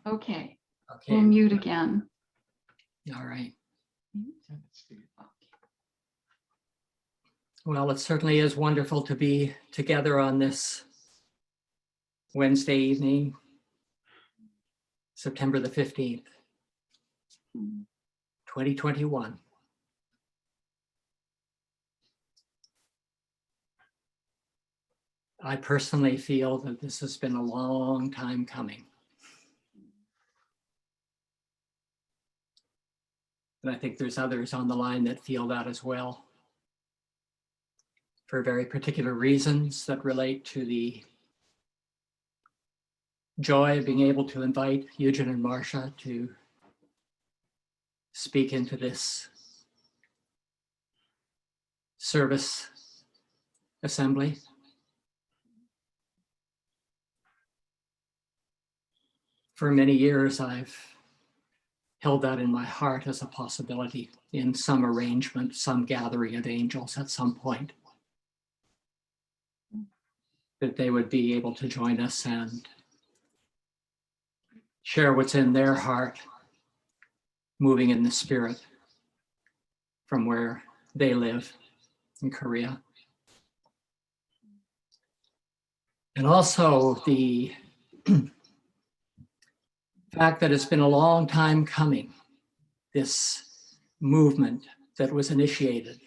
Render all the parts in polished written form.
Okay. Okay. We'll mute again. All right. Well, it certainly is wonderful to be together on this Wednesday evening, September the 15th, 2021. I personally feel that this has been a long time coming. And I think there's others on the line that feel that as well, for very particular reasons that relate to the joy of being able to invite Yujin and Marsha to speak into this service assembly. For many years, I've held that in my heart as a possibility in some arrangement, some gathering of angels at some point, that they would be able to join us and share what's in their heart, moving in the spirit from where they live in Korea. And also the fact that it's been a long time coming, this movement that was initiated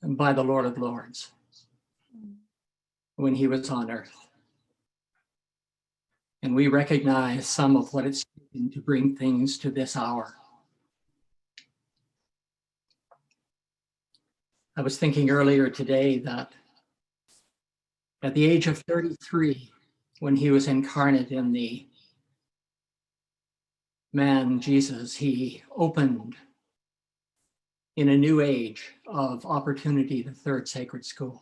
by the Lord of Lords when he was on earth. And we recognize some of what it's taken to bring things to this hour. I was thinking earlier today that at the age of 33, when he was incarnate in the man Jesus, he opened in a new age of opportunity the third sacred school.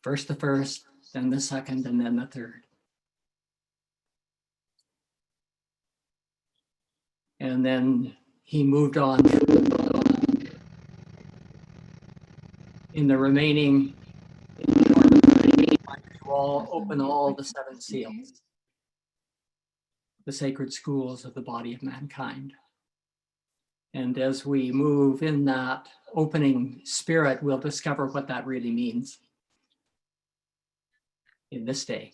First the first, then the second, and then the third. And then he moved on in the remaining, to open all the seven seals, the sacred schools of the body of mankind. And as we move in that opening spirit, we'll discover what that really means in this day.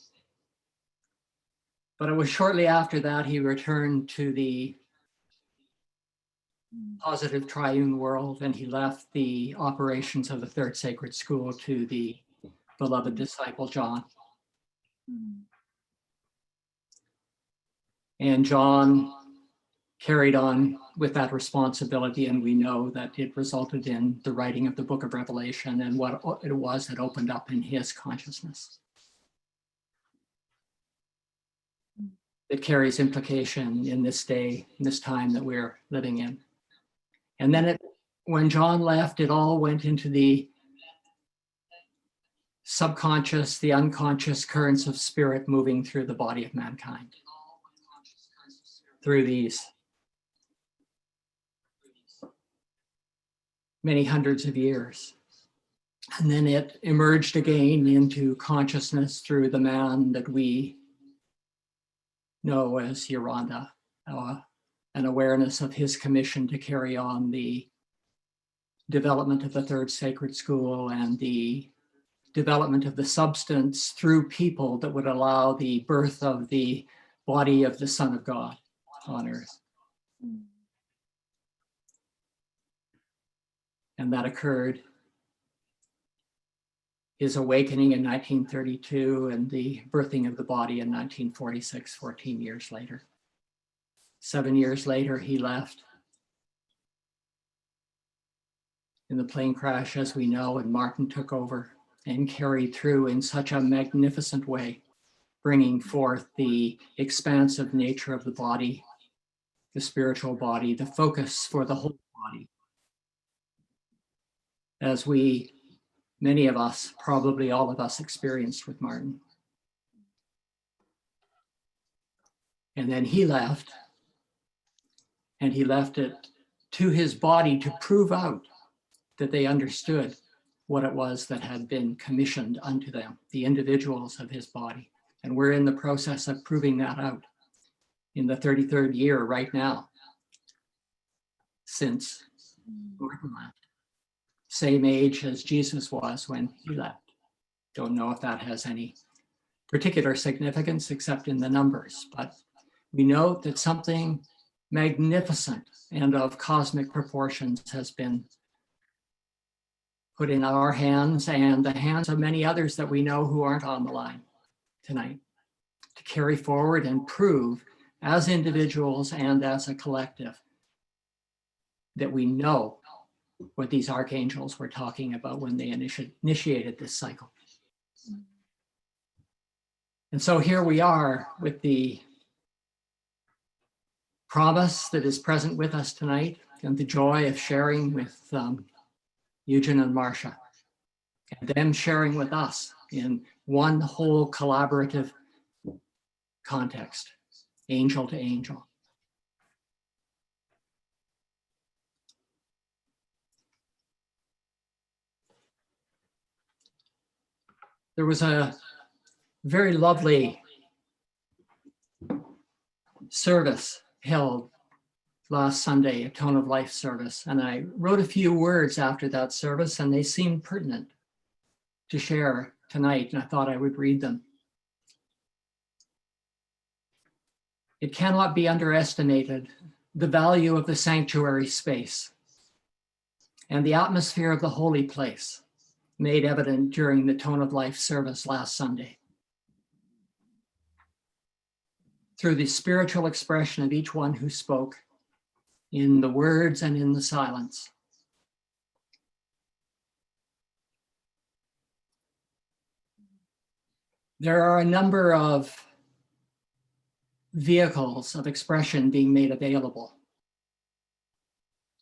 But it was shortly after that he returned to the positive triune world, and he left the operations of the third sacred school to the beloved disciple John. And John carried on with that responsibility, and we know that it resulted in the writing of the book of Revelation and what it was that opened up in his consciousness. It carries implication in this day, in this time that we're living in. And then when John left, it all went into the subconscious, the unconscious currents of spirit moving through the body of mankind. Through these many hundreds of years. And then it emerged again into consciousness through the man that we know as Yoranda, an awareness of his commission to carry on the development of the third sacred school and the development of the substance through people that would allow the birth of the body of the Son of God on earth. And that occurred, his awakening in 1932 and the birthing of the body in 1946, 14 years later. 7 years later, he left in the plane crash, as we know, and Martin took over and carried through in such a magnificent way, bringing forth the expansive nature of the body, the spiritual body, the focus for the whole body. As we, many of us, probably all of us, experienced with Martin. And then he left, and he left it to his body to prove out that they understood what it was that had been commissioned unto them, the individuals of his body. And we're in the process of proving that out in the 33rd year right now since Gordon left. Same age as Jesus was when he left. Don't know if that has any particular significance except in the numbers, but we note that something magnificent and of cosmic proportions has been put in our hands and the hands of many others that we know who aren't on the line tonight to carry forward and prove as individuals and as a collective that we know what these archangels were talking about when they initiated this cycle. And so here we are with the promise that is present with us tonight and the joy of sharing with Yujin and Marsha and them sharing with us in one whole collaborative context, angel to angel. There was a very lovely service held last Sunday, a Tone of Life service, and I wrote a few words after that service and they seemed pertinent to share tonight, and I thought I would read them. It cannot be underestimated the value of the sanctuary space and the atmosphere of the holy place made evident during the Tone of Life service last Sunday. Through the spiritual expression of each one who spoke, in the words and in the silence. There are a number of vehicles of expression being made available.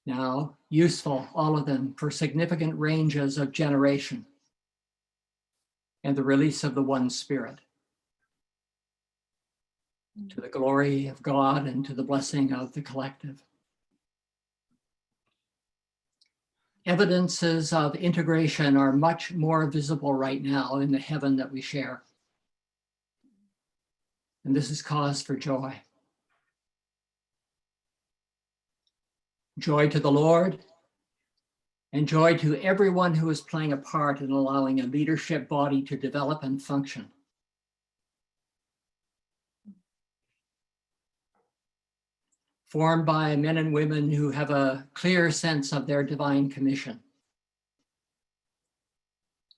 Now, useful, all of them, for significant ranges of generation and the release of the one spirit, to the glory of God and to the blessing of the collective. Evidences of integration are much more visible right now in the heaven that we share. And this is cause for joy. Joy to the Lord, and joy to everyone who is playing a part in allowing a leadership body to develop and function. Formed by men and women who have a clear sense of their divine commission,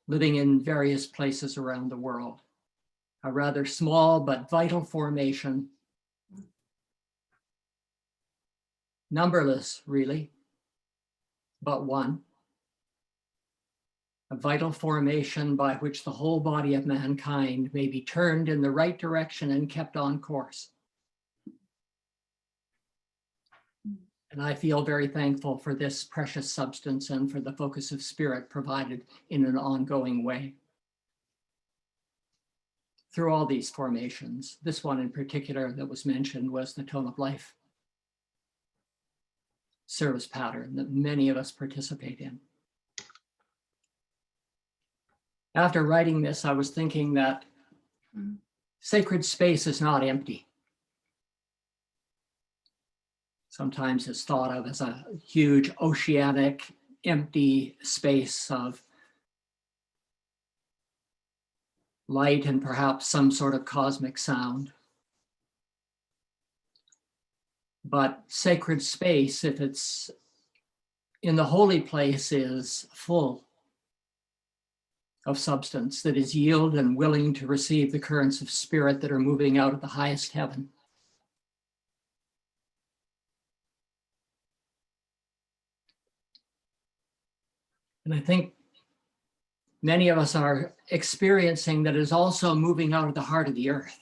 living in various places around the world. A rather small but vital formation, numberless really, but one. A vital formation by which the whole body of mankind may be turned in the right direction and kept on course. And I feel very thankful for this precious substance and for the focus of spirit provided in an ongoing way. Through all these formations, this one in particular that was mentioned was the Tone of Life service pattern that many of us participate in. After writing this, I was thinking that sacred space is not empty. Sometimes it's thought of as a huge oceanic, empty space of light and perhaps some sort of cosmic sound. But sacred space, if it's in the holy place, is full of substance that is yielded and willing to receive the currents of spirit that are moving out of the highest heaven. And I think many of us are experiencing that it is also moving out of the heart of the earth.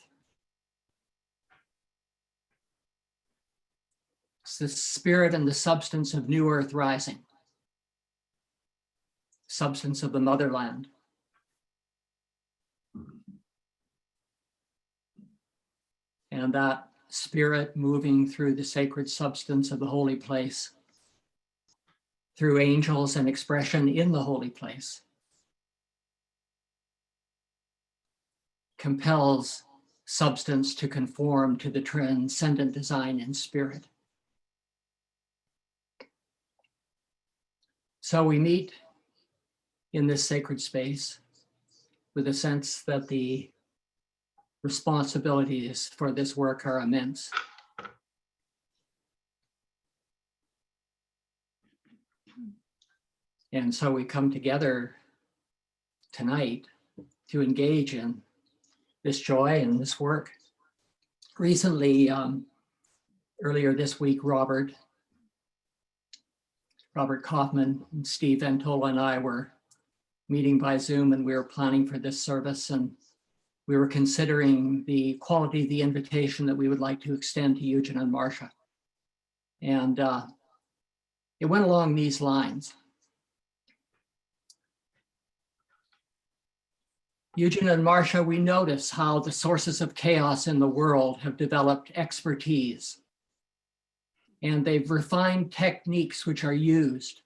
It's the spirit and the substance of new earth rising, substance of the motherland. And that spirit moving through the sacred substance of the holy place, through angels and expression in the holy place, compels substance to conform to the transcendent design in spirit. So we meet in this sacred space with a sense that the responsibilities for this work are immense. And so we come together tonight to engage in this joy and this work. Recently, earlier this week, Robert Kaufman and Steve Ventola and I were meeting by Zoom, and we were planning for this service, and we were considering the quality of the invitation that we would like to extend to Yujin and Marsha. And it went along these lines. Yujin and Marsha, we notice how the sources of chaos in the world have developed expertise, and they've refined techniques which are used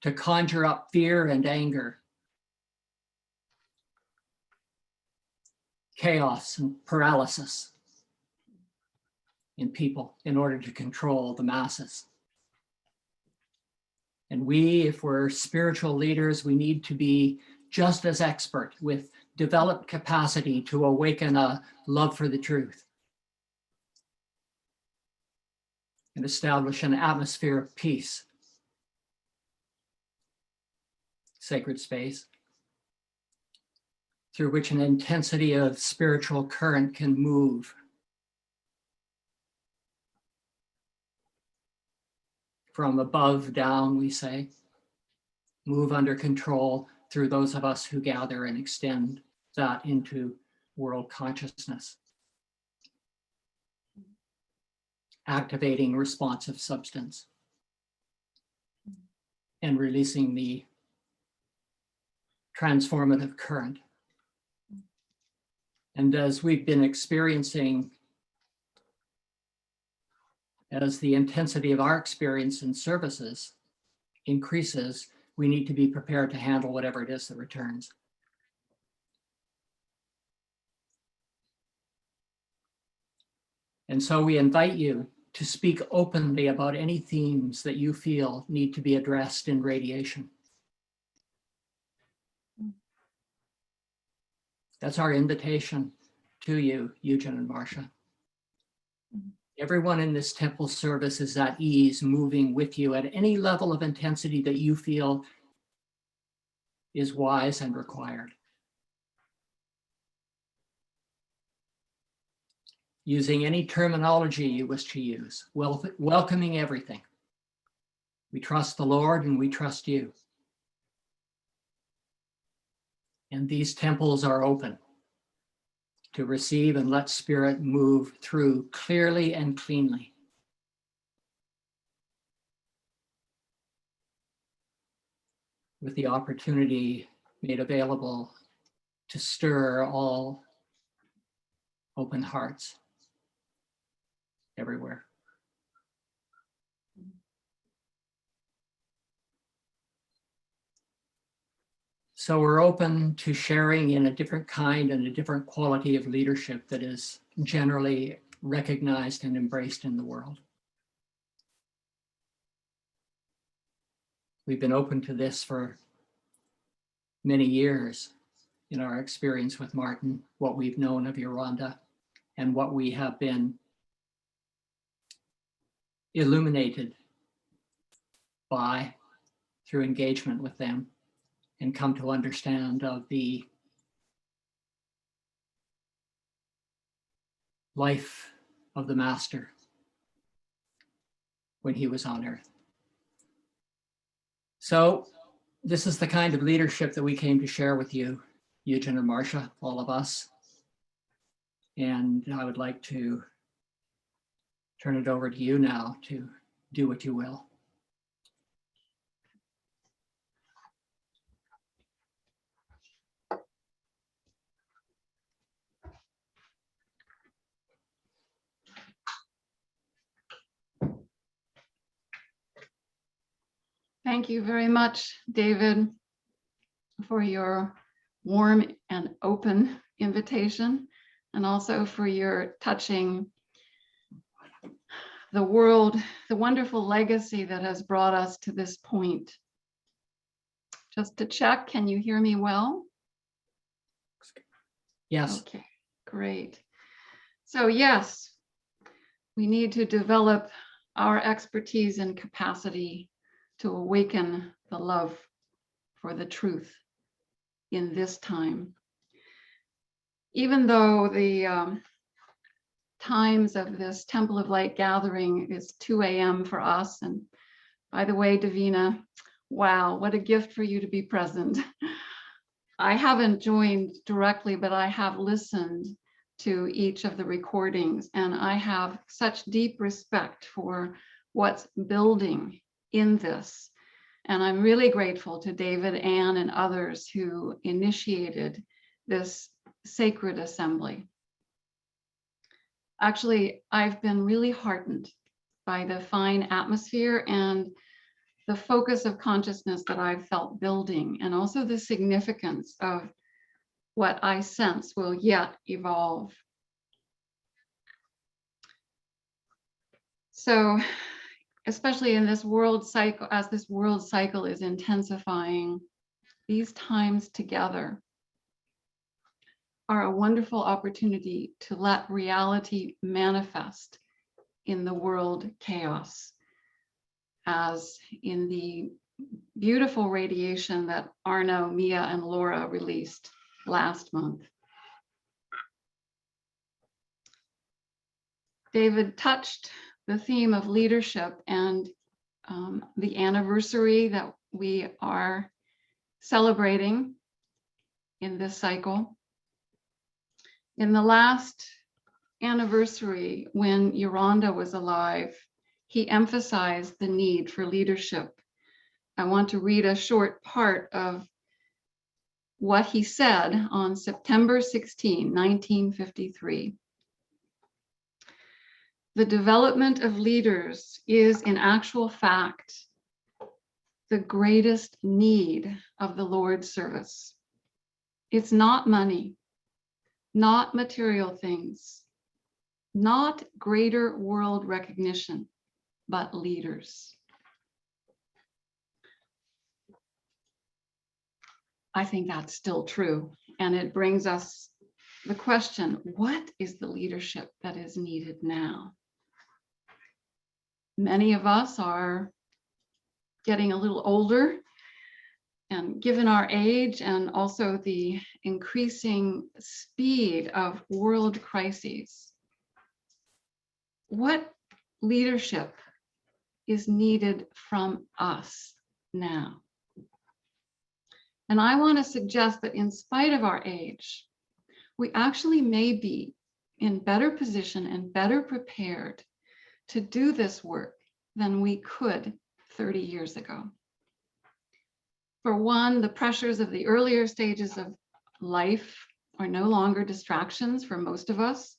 to conjure up fear and anger, chaos and paralysis in people in order to control the masses. And we, if we're spiritual leaders, we need to be just as expert with developed capacity to awaken a love for the truth and establish an atmosphere of peace, sacred space, through which an intensity of spiritual current can move from above down, we say, move under control through those of us who gather and extend that into world consciousness, activating responsive substance and releasing the transformative current. And as we've been experiencing, as the intensity of our experience in services increases, we need to be prepared to handle whatever it is that returns. And so we invite you to speak openly about any themes that you feel need to be addressed in radiation. That's our invitation to you, Yujin and Marsha. Everyone in this temple service is at ease, moving with you at any level of intensity that you feel is wise and required. Using any terminology you wish to use, welcoming everything. We trust the Lord and we trust you. And these temples are open to receive and let spirit move through clearly and cleanly. With the opportunity made available to stir all open hearts everywhere. So we're open to sharing in a different kind and a different quality of leadership that is generally recognized and embraced in the world. We've been open to this for many years in our experience with Martin, what we've known of Yolanda, and what we have been illuminated by through engagement with them and come to understand of the life of the Master when he was on earth. So this is the kind of leadership that we came to share with you, Yujin and Marsha, all of us. And I would like to turn it over to you now to do what you will. Thank you very much, David, for your warm and open invitation. and also for your touching the world, the wonderful legacy that has brought us to this point. Just to check, can you hear me well? Yes. Okay, great. So yes, we need to develop our expertise and capacity to awaken the love for the truth in this time. Even though the times of this Temple of Light gathering is 2 a.m. for us. And by the way, Davina, wow, what a gift for you to be present. I haven't joined directly, but I have listened to each of the recordings, and I have such deep respect for what's building in this. And I'm really grateful to David, Ann, and others who initiated this sacred assembly. Actually, I've been really heartened by the fine atmosphere and the focus of consciousness that I've felt building, and also the significance of what I sense will yet evolve. So, especially in this world cycle, as this world cycle is intensifying, these times together are a wonderful opportunity to let reality manifest in the world chaos, as in the beautiful radiation that Arno, Mia, and Laura released last month. David touched the theme of leadership and the anniversary that we are celebrating in this cycle. In the last anniversary, when Yolanda was alive, he emphasized the need for leadership. I want to read a short part of what he said on September 16, 1953. The development of leaders is, in actual fact, the greatest need of the Lord's service. It's not money, not material things, not greater world recognition, but leaders. I think that's still true. And it brings us the question, what is the leadership that is needed now? Many of us are getting a little older, and given our age and also the increasing speed of world crises, what leadership is needed from us now? And I want to suggest that in spite of our age, we actually may be in better position and better prepared to do this work than we could 30 years ago. For one, the pressures of the earlier stages of life are no longer distractions for most of us,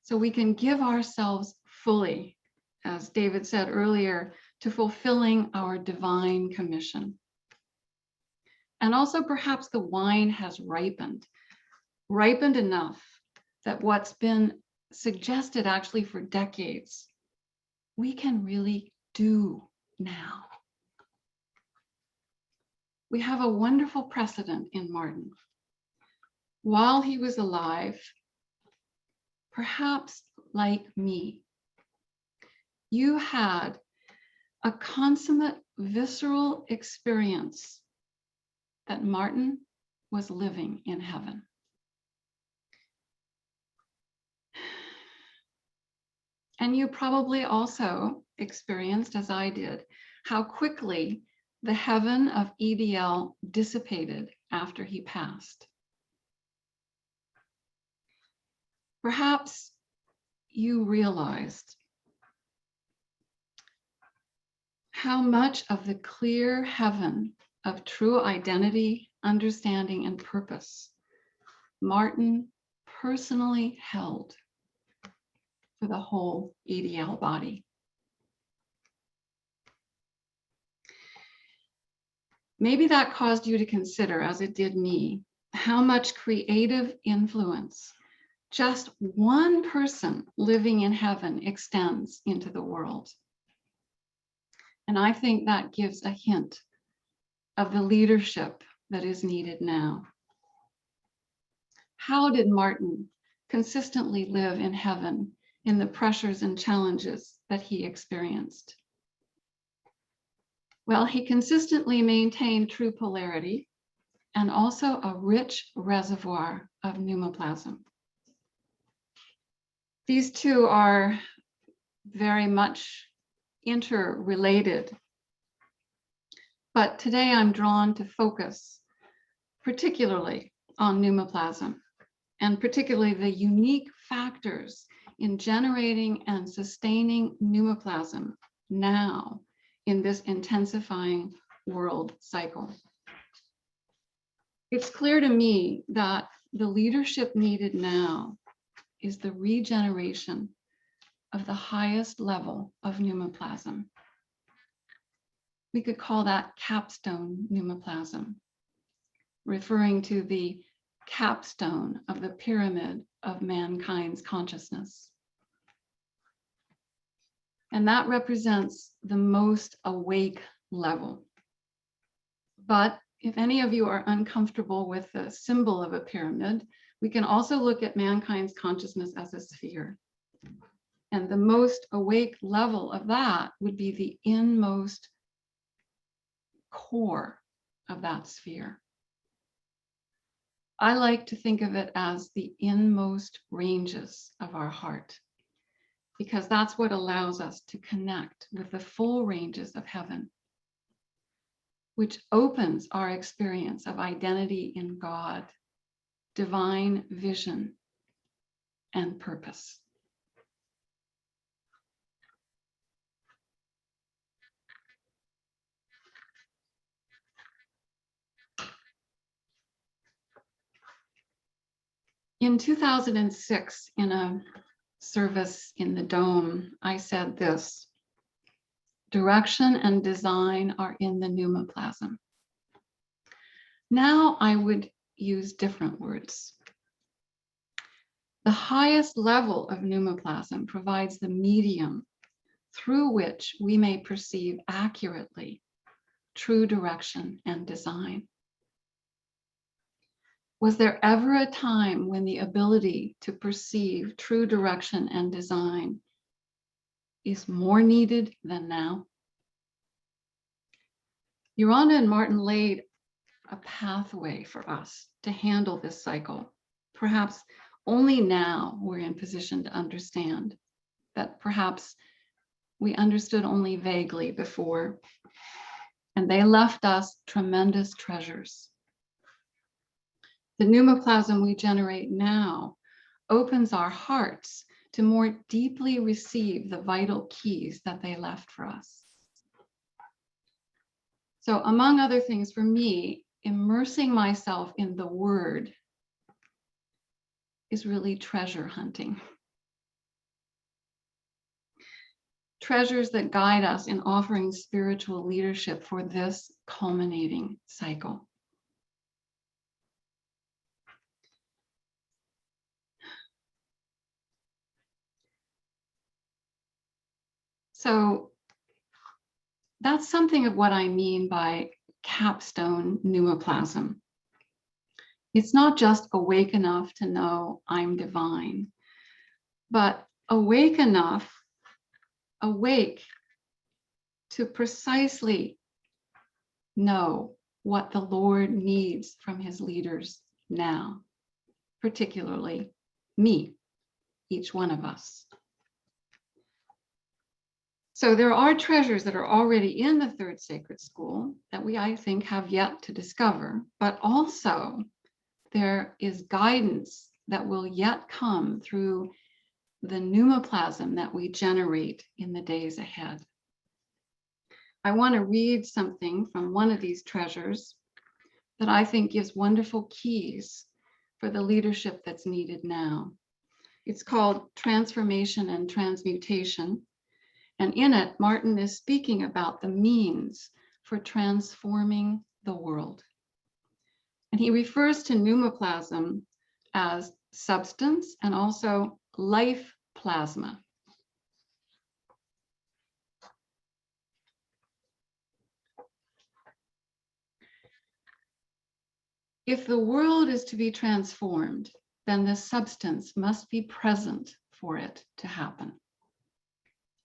so we can give ourselves fully, as David said earlier, to fulfilling our divine commission. And also perhaps the wine has ripened enough that what's been suggested actually for decades, we can really do now. We have a wonderful precedent in Martin. While he was alive, perhaps like me, you had a consummate visceral experience that Martin was living in heaven. And you probably also experienced, as I did, how quickly the heaven of EDL dissipated after he passed. Perhaps you realized how much of the clear heaven of true identity, understanding, and purpose Martin personally held for the whole EDL body. Maybe that caused you to consider, as it did me, how much creative influence just one person living in heaven extends into the world. And I think that gives a hint of the leadership that is needed now. How did Martin consistently live in heaven in the pressures and challenges that he experienced? Well, he consistently maintained true polarity and also a rich reservoir of pneumoplasm. These two are very much interrelated. But today I'm drawn to focus particularly on pneumoplasm, and particularly the unique factors in generating and sustaining pneumoplasm now in this intensifying world cycle. It's clear to me that the leadership needed now is the regeneration of the highest level of pneumoplasm. We could call that capstone pneumoplasm, referring to the capstone of the pyramid of mankind's consciousness. And that represents the most awake level. But if any of you are uncomfortable with the symbol of a pyramid, we can also look at mankind's consciousness as a sphere. And the most awake level of that would be the inmost core of that sphere. I like to think of it as the inmost ranges of our heart, because that's what allows us to connect with the full ranges of heaven, which opens our experience of identity in God, divine vision, and purpose. In 2006, in a service in the Dome, I said this: direction and design are in the pneumoplasm. Now I would use different words. The highest level of pneumoplasm provides the medium through which we may perceive accurately true direction and design. Was there ever a time when the ability to perceive true direction and design is more needed than now? Yolanda and Martin laid a pathway for us to handle this cycle. Perhaps only now we're in position to understand that perhaps we understood only vaguely before. And they left us tremendous treasures. The pneumoplasm we generate now opens our hearts to more deeply receive the vital keys that they left for us. So among other things, for me, immersing myself in the Word is really treasure hunting. Treasures that guide us in offering spiritual leadership for this culminating cycle. So that's something of what I mean by capstone pneumoplasm. It's not just awake enough to know I'm divine, but awake enough, awake to precisely know what the Lord needs from his leaders now, particularly me, each one of us. So there are treasures that are already in the third sacred school that we, I think, have yet to discover, but also there is guidance that will yet come through the pneumoplasm that we generate in the days ahead. I want to read something from one of these treasures that I think gives wonderful keys for the leadership that's needed now. It's called Transformation and Transmutation. And in it, Martin is speaking about the means for transforming the world. And he refers to pneumoplasm as substance and also life plasma. If the world is to be transformed, then the substance must be present for it to happen.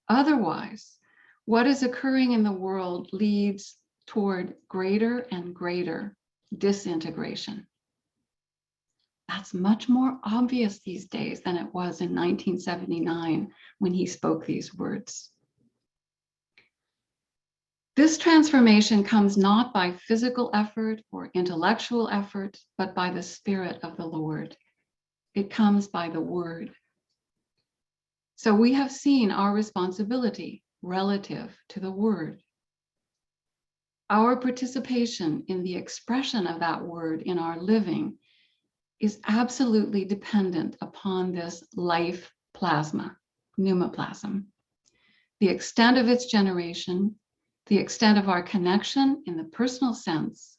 Otherwise, what is occurring in the world leads toward greater and greater disintegration. That's much more obvious these days than it was in 1979 when he spoke these words. This transformation comes not by physical effort or intellectual effort, but by the Spirit of the Lord. It comes by the word. So we have seen our responsibility relative to the word. Our participation in the expression of that word in our living is absolutely dependent upon this life plasma, pneumoplasm, the extent of its generation, the extent of our connection in the personal sense,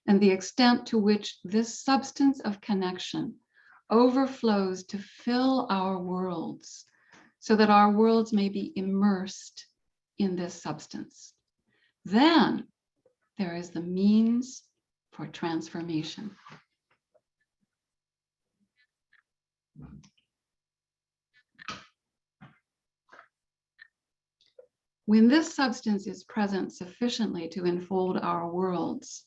and the extent to which this substance of connection overflows to fill our worlds so that our worlds may be immersed in this substance. Then there is the means for transformation. When this substance is present sufficiently to enfold our worlds,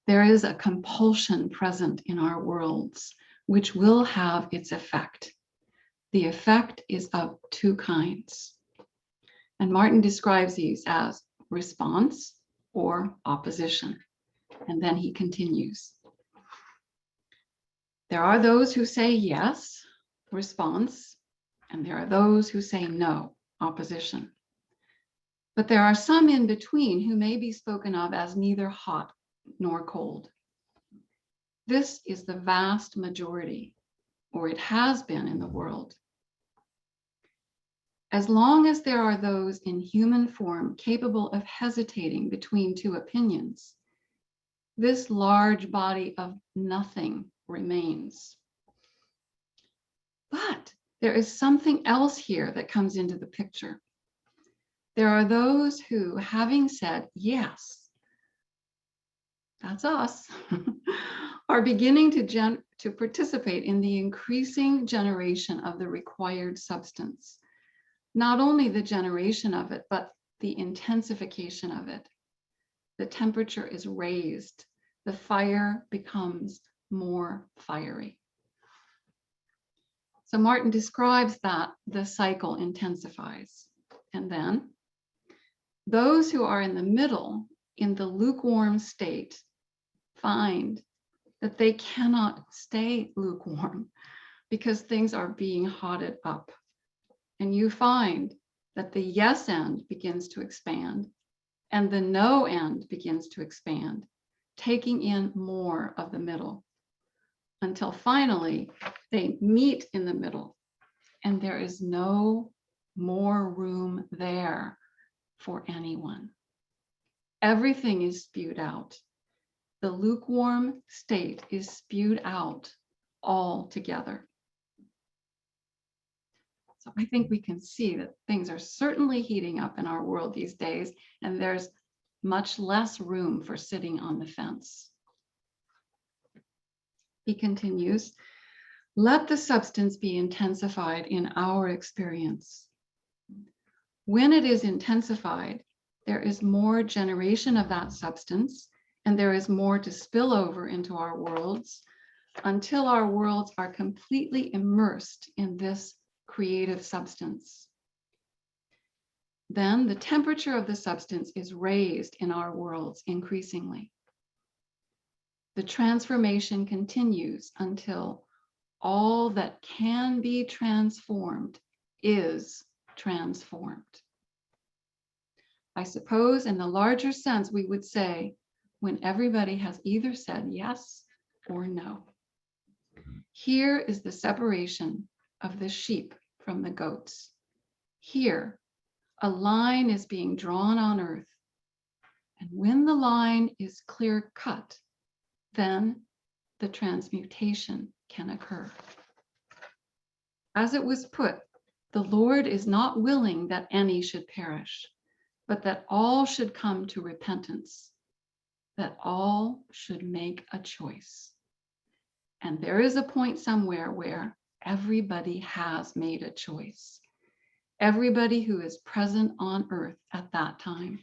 there is a compulsion present in our worlds, which will have its effect. The effect is of two kinds. And Martin describes these as response or opposition. And then he continues. There are those who say yes, response, and there are those who say no, opposition. But there are some in between who may be spoken of as neither hot nor cold. This is the vast majority, or it has been in the world. As long as there are those in human form capable of hesitating between two opinions, this large body of nothing remains. But there is something else here that comes into the picture. There are those who, having said yes, that's us, are beginning to participate in the increasing generation of the required substance. Not only the generation of it, but the intensification of it. The temperature is raised. The fire becomes more fiery. So Martin describes that the cycle intensifies. And then those who are in the middle, in the lukewarm state, find that they cannot stay lukewarm because things are being hotted up. And you find that the yes end begins to expand and the no end begins to expand, taking in more of the middle until finally they meet in the middle and there is no more room there for anyone. Everything is spewed out. The lukewarm state is spewed out all together. So I think we can see that things are certainly heating up in our world these days, and there's much less room for sitting on the fence. He continues, let the substance be intensified in our experience. When it is intensified, there is more generation of that substance, and there is more to spill over into our worlds until our worlds are completely immersed in this creative substance. Then the temperature of the substance is raised in our worlds increasingly. The transformation continues until all that can be transformed is transformed. I suppose in the larger sense, we would say when everybody has either said yes or no. Here is the separation of the sheep from the goats. Here, a line is being drawn on earth. And when the line is clear cut, then the transmutation can occur. As it was put, the Lord is not willing that any should perish, but that all should come to repentance, that all should make a choice. And there is a point somewhere where everybody has made a choice. Everybody who is present on earth at that time.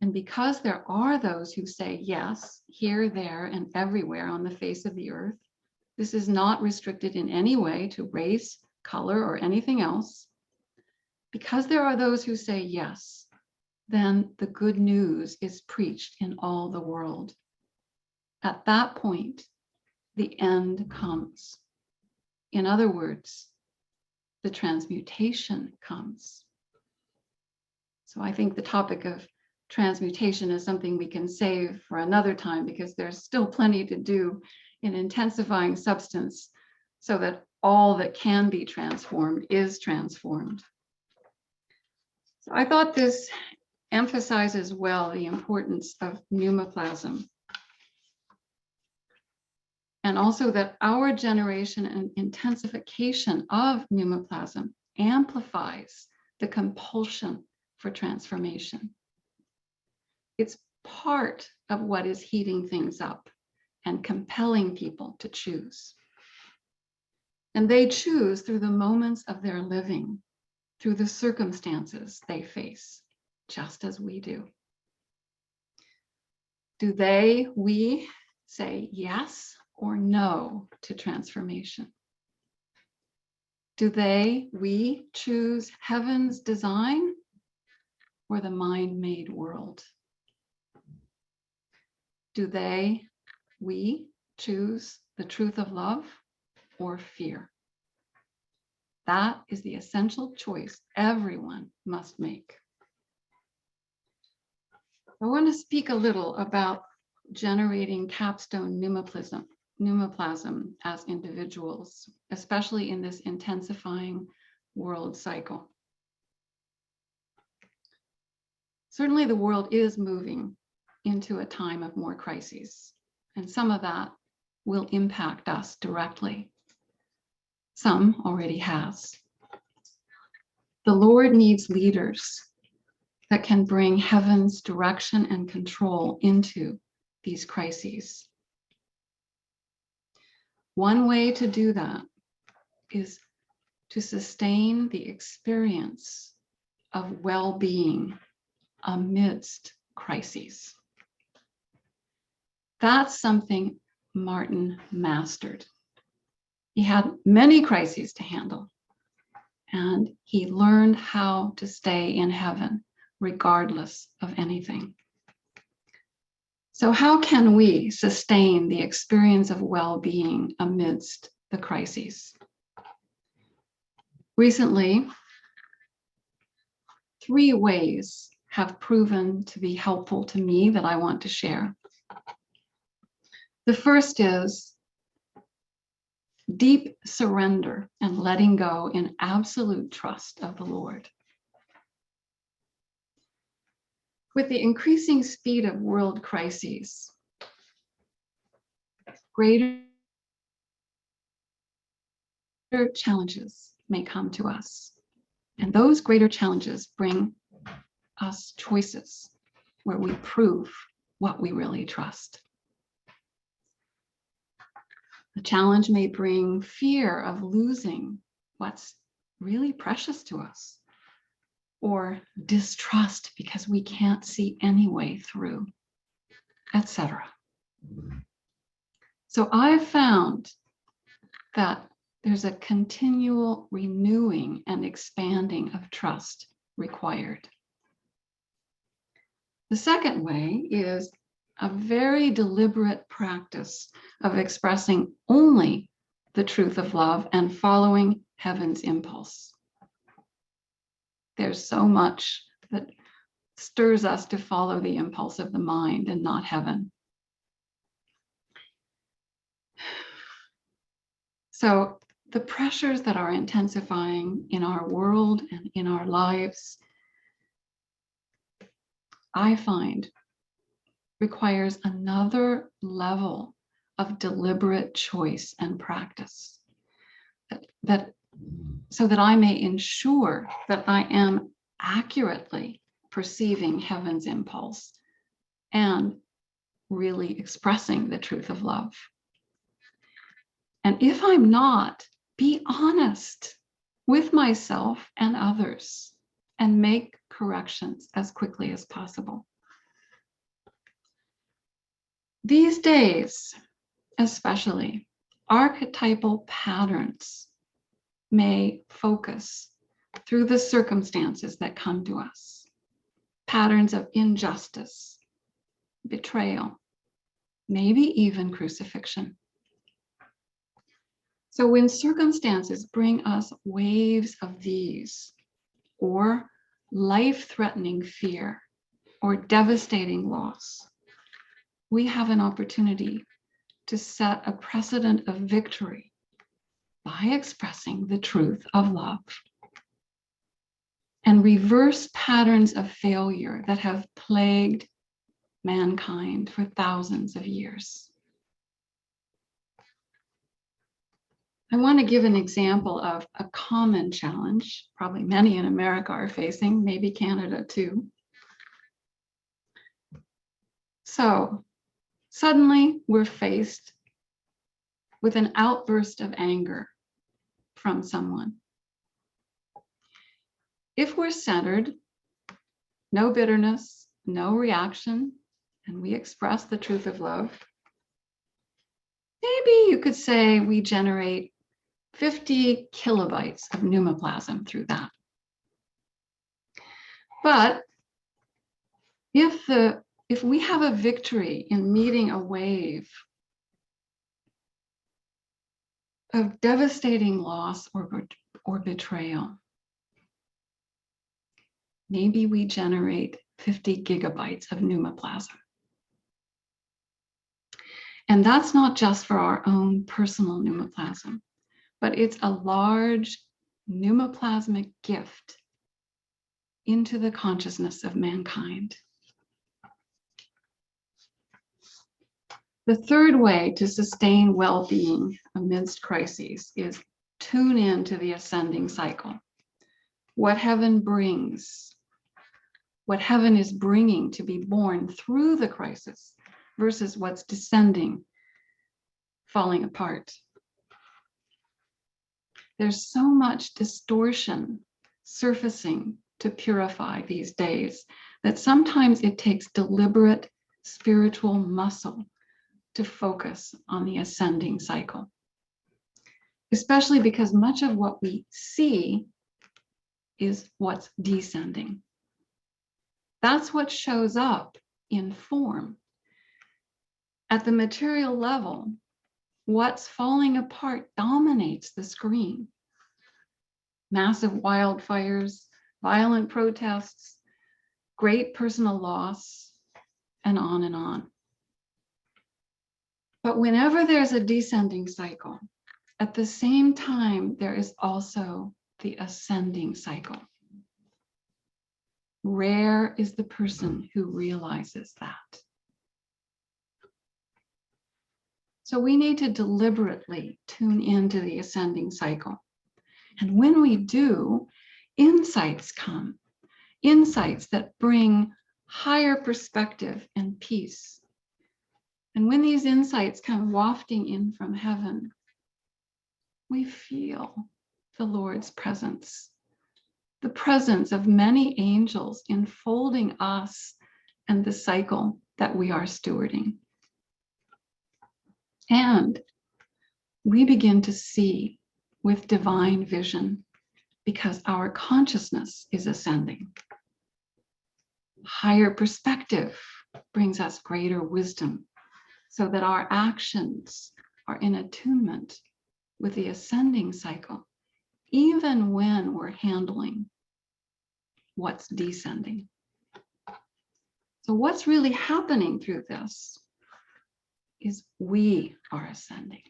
And because there are those who say yes, here, there, and everywhere on the face of the earth, this is not restricted in any way to race, color, or anything else. Because there are those who say yes, then the good news is preached in all the world. At that point, the end comes. In other words, the transmutation comes. So I think the topic of transmutation is something we can save for another time, because there's still plenty to do in intensifying substance so that all that can be transformed is transformed. So I thought this emphasizes well the importance of pneumoplasm, and also that our generation and intensification of pneumoplasm amplifies the compulsion for transformation. It's part of what is heating things up and compelling people to choose. And they choose through the moments of their living, through the circumstances they face, just as we do. Do we say yes or no to transformation? Do we choose heaven's design or the mind-made world? Do we choose the truth of love or fear? That is the essential choice everyone must make. I want to speak a little about generating capstone pneumoplasm as individuals, especially in this intensifying world cycle. Certainly the world is moving into a time of more crises, and some of that will impact us directly. Some already has. The Lord needs leaders that can bring heaven's direction and control into these crises. One way to do that is to sustain the experience of well-being amidst crises. That's something Martin mastered. He had many crises to handle, and he learned how to stay in heaven regardless of anything. So how can we sustain the experience of well-being amidst the crises? Recently, 3 ways have proven to be helpful to me that I want to share. The first is deep surrender and letting go in absolute trust of the Lord. With the increasing speed of world crises, greater challenges may come to us. And those greater challenges bring us choices where we prove what we really trust. The challenge may bring fear of losing what's really precious to us, or distrust because we can't see any way through, etc. So I've found that there's a continual renewing and expanding of trust required. The second way is a very deliberate practice of expressing only the truth of love and following heaven's impulse. There's so much that stirs us to follow the impulse of the mind and not heaven. So the pressures that are intensifying in our world and in our lives, I find, requires another level of deliberate choice and practice, so that I may ensure that I am accurately perceiving heaven's impulse and really expressing the truth of love. And if I'm not, be honest with myself and others and make corrections as quickly as possible. These days, especially, archetypal patterns may focus through the circumstances that come to us. Patterns of injustice, betrayal, maybe even crucifixion. So when circumstances bring us waves of these, or life-threatening fear, or devastating loss, we have an opportunity to set a precedent of victory by expressing the truth of love and reverse patterns of failure that have plagued mankind for thousands of years. I want to give an example of a common challenge, probably many in America are facing, maybe Canada too. So suddenly we're faced with an outburst of anger from someone. If we're centered, no bitterness, no reaction, and we express the truth of love, maybe you could say we generate 50 kilobytes of pneumoplasm through that. But if we have a victory in meeting a wave of devastating loss or betrayal, maybe we generate 50 gigabytes of pneumoplasm. And that's not just for our own personal pneumoplasm, but it's a large pneumoplasmic gift into the consciousness of mankind. The third way to sustain well-being amidst crises is tune in to the ascending cycle. What heaven brings, what heaven is bringing to be born through the crisis versus what's descending, falling apart. There's so much distortion surfacing to purify these days that sometimes it takes deliberate spiritual muscle to focus on the ascending cycle, especially because much of what we see is what's descending. That's what shows up in form. At the material level, what's falling apart dominates the screen. Massive wildfires, violent protests, great personal loss, and on and on. But whenever there's a descending cycle, at the same time, there is also the ascending cycle. Rare is the person who realizes that. So we need to deliberately tune into the ascending cycle. And when we do, insights come, insights that bring higher perspective and peace. And when these insights come wafting in from heaven, we feel the Lord's presence, the presence of many angels enfolding us and the cycle that we are stewarding. And we begin to see with divine vision because our consciousness is ascending. Higher perspective brings us greater wisdom so that our actions are in attunement with the ascending cycle, even when we're handling what's descending. So what's really happening through this is we are ascending.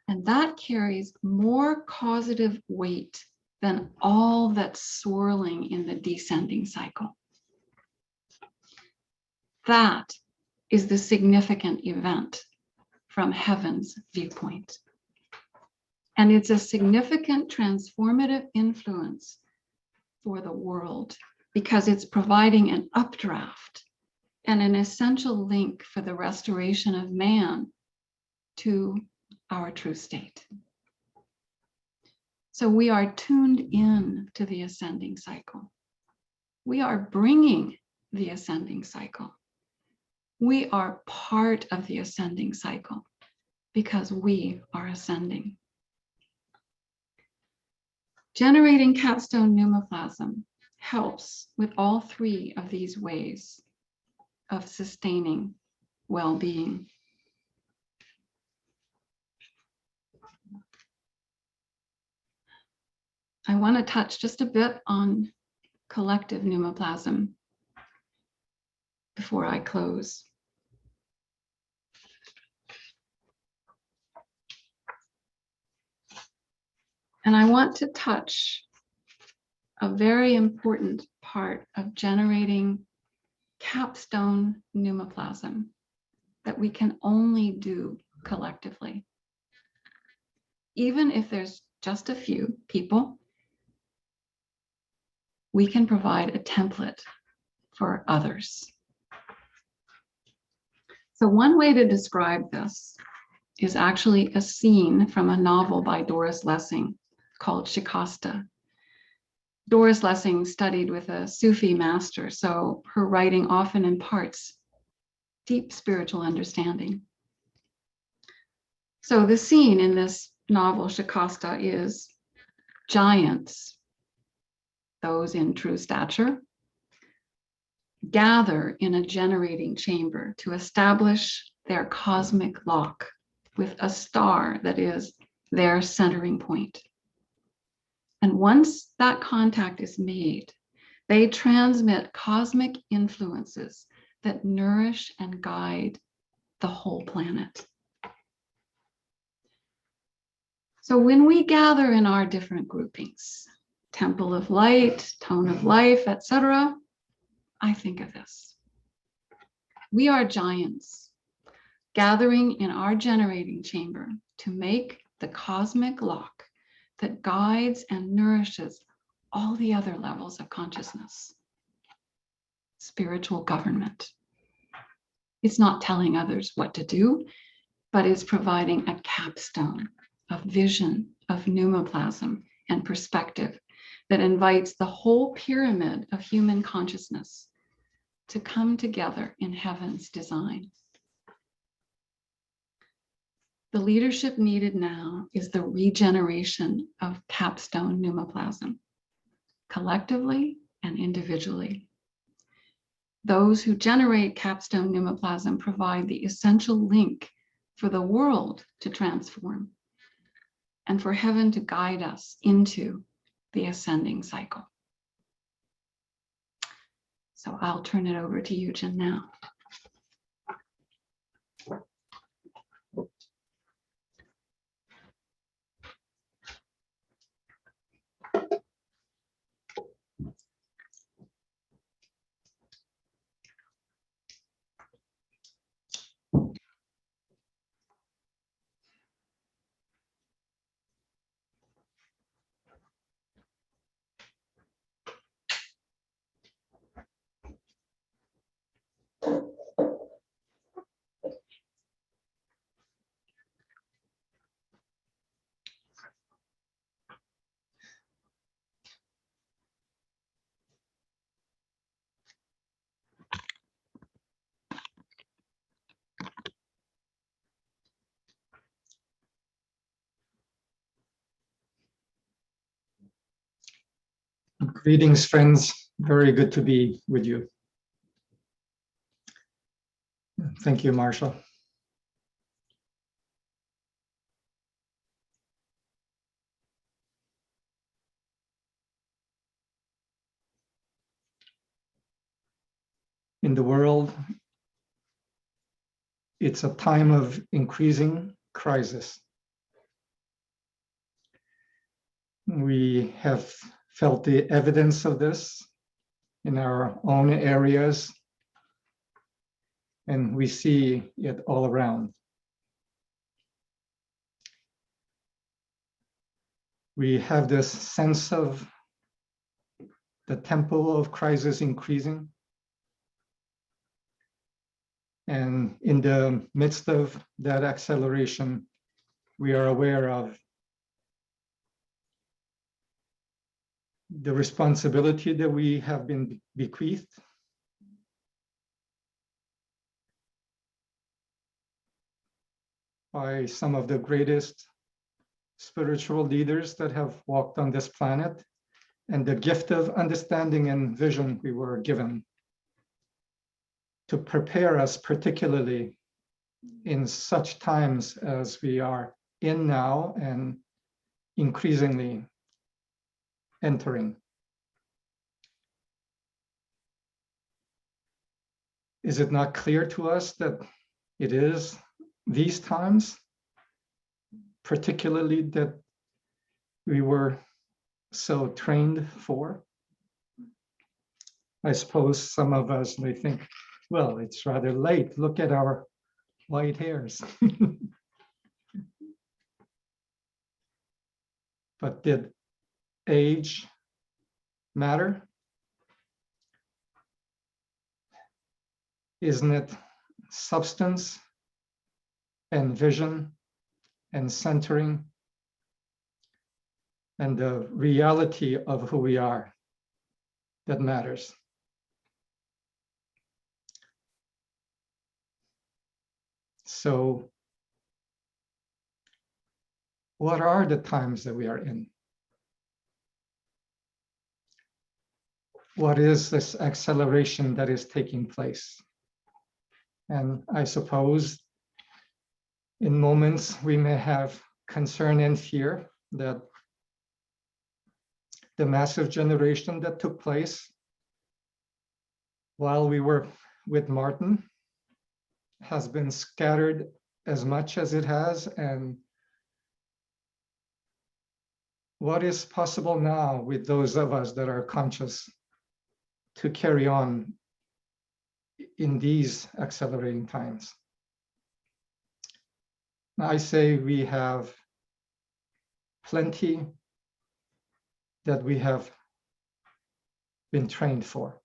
And that carries more causative weight than all that's swirling in the descending cycle. That is the significant event from heaven's viewpoint. And it's a significant transformative influence for the world because it's providing an updraft and an essential link for the restoration of man to our true state. So we are tuned in to the ascending cycle. We are bringing the ascending cycle. We are part of the ascending cycle because we are ascending. Generating capstone pneumoplasm helps with all three of these ways of sustaining well-being. I want to touch just a bit on collective pneumoplasm before I close. And I want to touch a very important part of generating capstone pneumoplasm that we can only do collectively. Even if there's just a few people, we can provide a template for others. So one way to describe this is actually a scene from a novel by Doris Lessing called Shikasta. Doris Lessing studied with a Sufi master, so her writing often imparts deep spiritual understanding. So the scene in this novel, Shikasta, is giants, those in true stature, gather in a generating chamber to establish their cosmic lock with a star that is their centering point. And once that contact is made, they transmit cosmic influences that nourish and guide the whole planet. So when we gather in our different groupings, Temple of Light, Tone of Life, etc., I think of this. We are giants gathering in our generating chamber to make the cosmic lock that guides and nourishes all the other levels of consciousness. Spiritual government. It's not telling others what to do, but it's providing a capstone of vision, of pneumoplasm and perspective that invites the whole pyramid of human consciousness to come together in heaven's design. The leadership needed now is the regeneration of capstone pneumoplasm, collectively and individually. Those who generate capstone pneumoplasm provide the essential link for the world to transform and for heaven to guide us into the ascending cycle. So I'll turn it over to Yujin now. Greetings, friends. Very good to be with you. Thank you, Marsha. In the world, it's a time of increasing crisis. We have felt the evidence of this in our own areas. and we see it all around. We have this sense of the tempo of crisis increasing. And in the midst of that acceleration, we are aware of the responsibility that we have been bequeathed by some of the greatest spiritual leaders that have walked on this planet, and the gift of understanding and vision we were given to prepare us, particularly in such times as we are in now and increasingly entering. Is it not clear to us that it is these times, particularly, that we were so trained for? I suppose some of us may think, well, it's rather late. Look at our white hairs. But did age matter? Isn't it substance and vision and centering and the reality of who we are that matters? So, what are the times that we are in? What is this acceleration that is taking place? And I suppose in moments we may have concern and fear that the massive generation that took place while we were with Martin has been scattered as much as it has, and what is possible now with those of us that are conscious to carry on in these accelerating times? I say we have plenty that we have been trained for.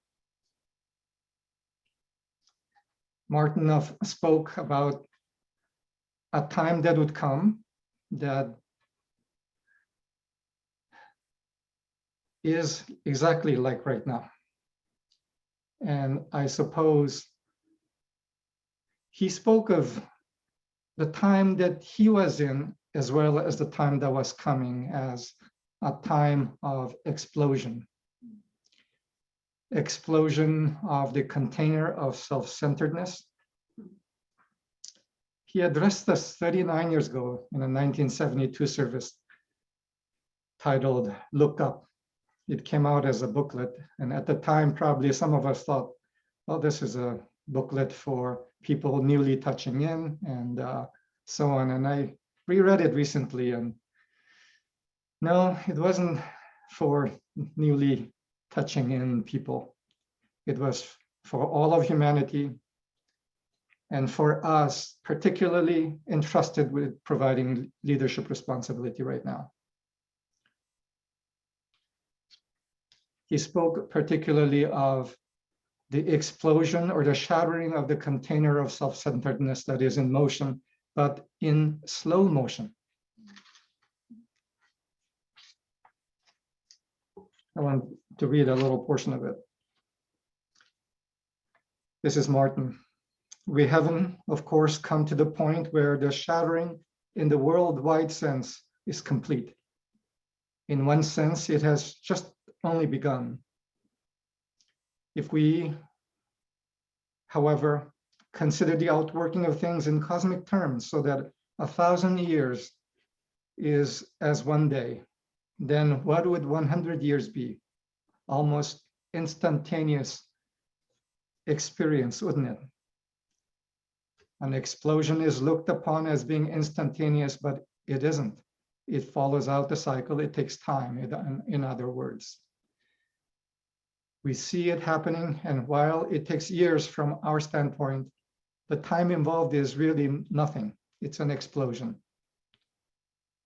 Martin spoke about a time that would come that is exactly like right now. And I suppose he spoke of the time that he was in, as well as the time that was coming, as a time of explosion. Explosion of the container of self-centeredness. He addressed us 39 years ago in a 1972 service titled Look Up. It came out as a booklet, and at the time probably some of us thought, well, this is a booklet for people newly touching in and so on. And I reread it recently, and no, it wasn't for newly touching in people. It was for all of humanity, and for us, particularly entrusted with providing leadership responsibility right now. He spoke particularly of the explosion or the shattering of the container of self-centeredness that is in motion, but in slow motion. I want to read a little portion of it. This is Martin. We haven't, of course, come to the point where the shattering in the worldwide sense is complete. In one sense, it has just only begun. If we, however, consider the outworking of things in cosmic terms, so that 1,000 years is as one day, then what would 100 years be? Almost instantaneous experience, wouldn't it? An explosion is looked upon as being instantaneous, but it isn't. It follows out the cycle. It takes time, in other words. We see it happening, and while it takes years from our standpoint, the time involved is really nothing. It's an explosion.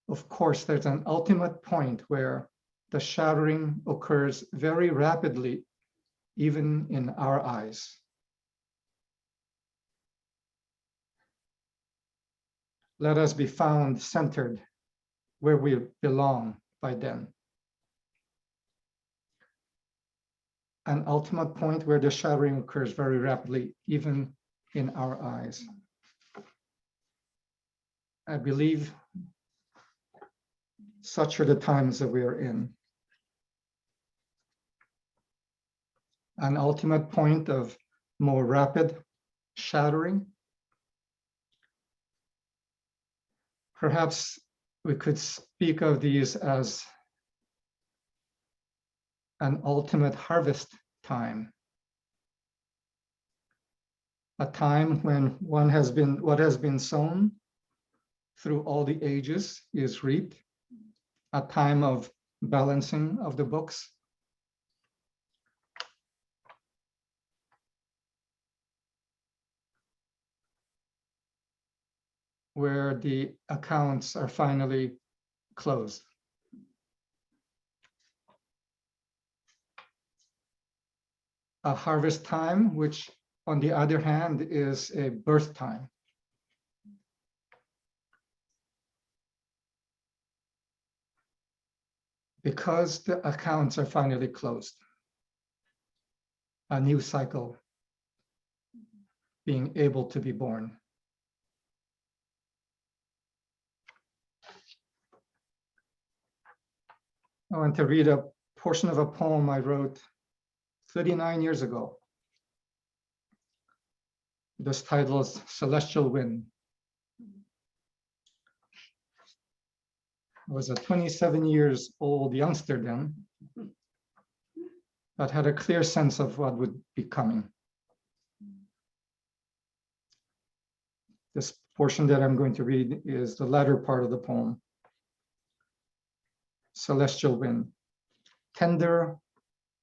Of course, there's an ultimate point where the shattering occurs very rapidly, even in our eyes. Let us be found centered where we belong by then. An ultimate point where the shattering occurs very rapidly, even in our eyes. I believe such are the times that we are in. An ultimate point of more rapid shattering. Perhaps we could speak of these as an ultimate harvest time. A time when what has been sown through all the ages is reaped. A time of balancing of the books. Where the accounts are finally closed. A harvest time, which on the other hand is a birth time. Because the accounts are finally closed. A new cycle being able to be born. I want to read a portion of a poem I wrote 39 years ago. This title is Celestial Wind. I was a 27 years old youngster then, but had a clear sense of what would be coming. This portion that I'm going to read is the latter part of the poem. Celestial wind. Tender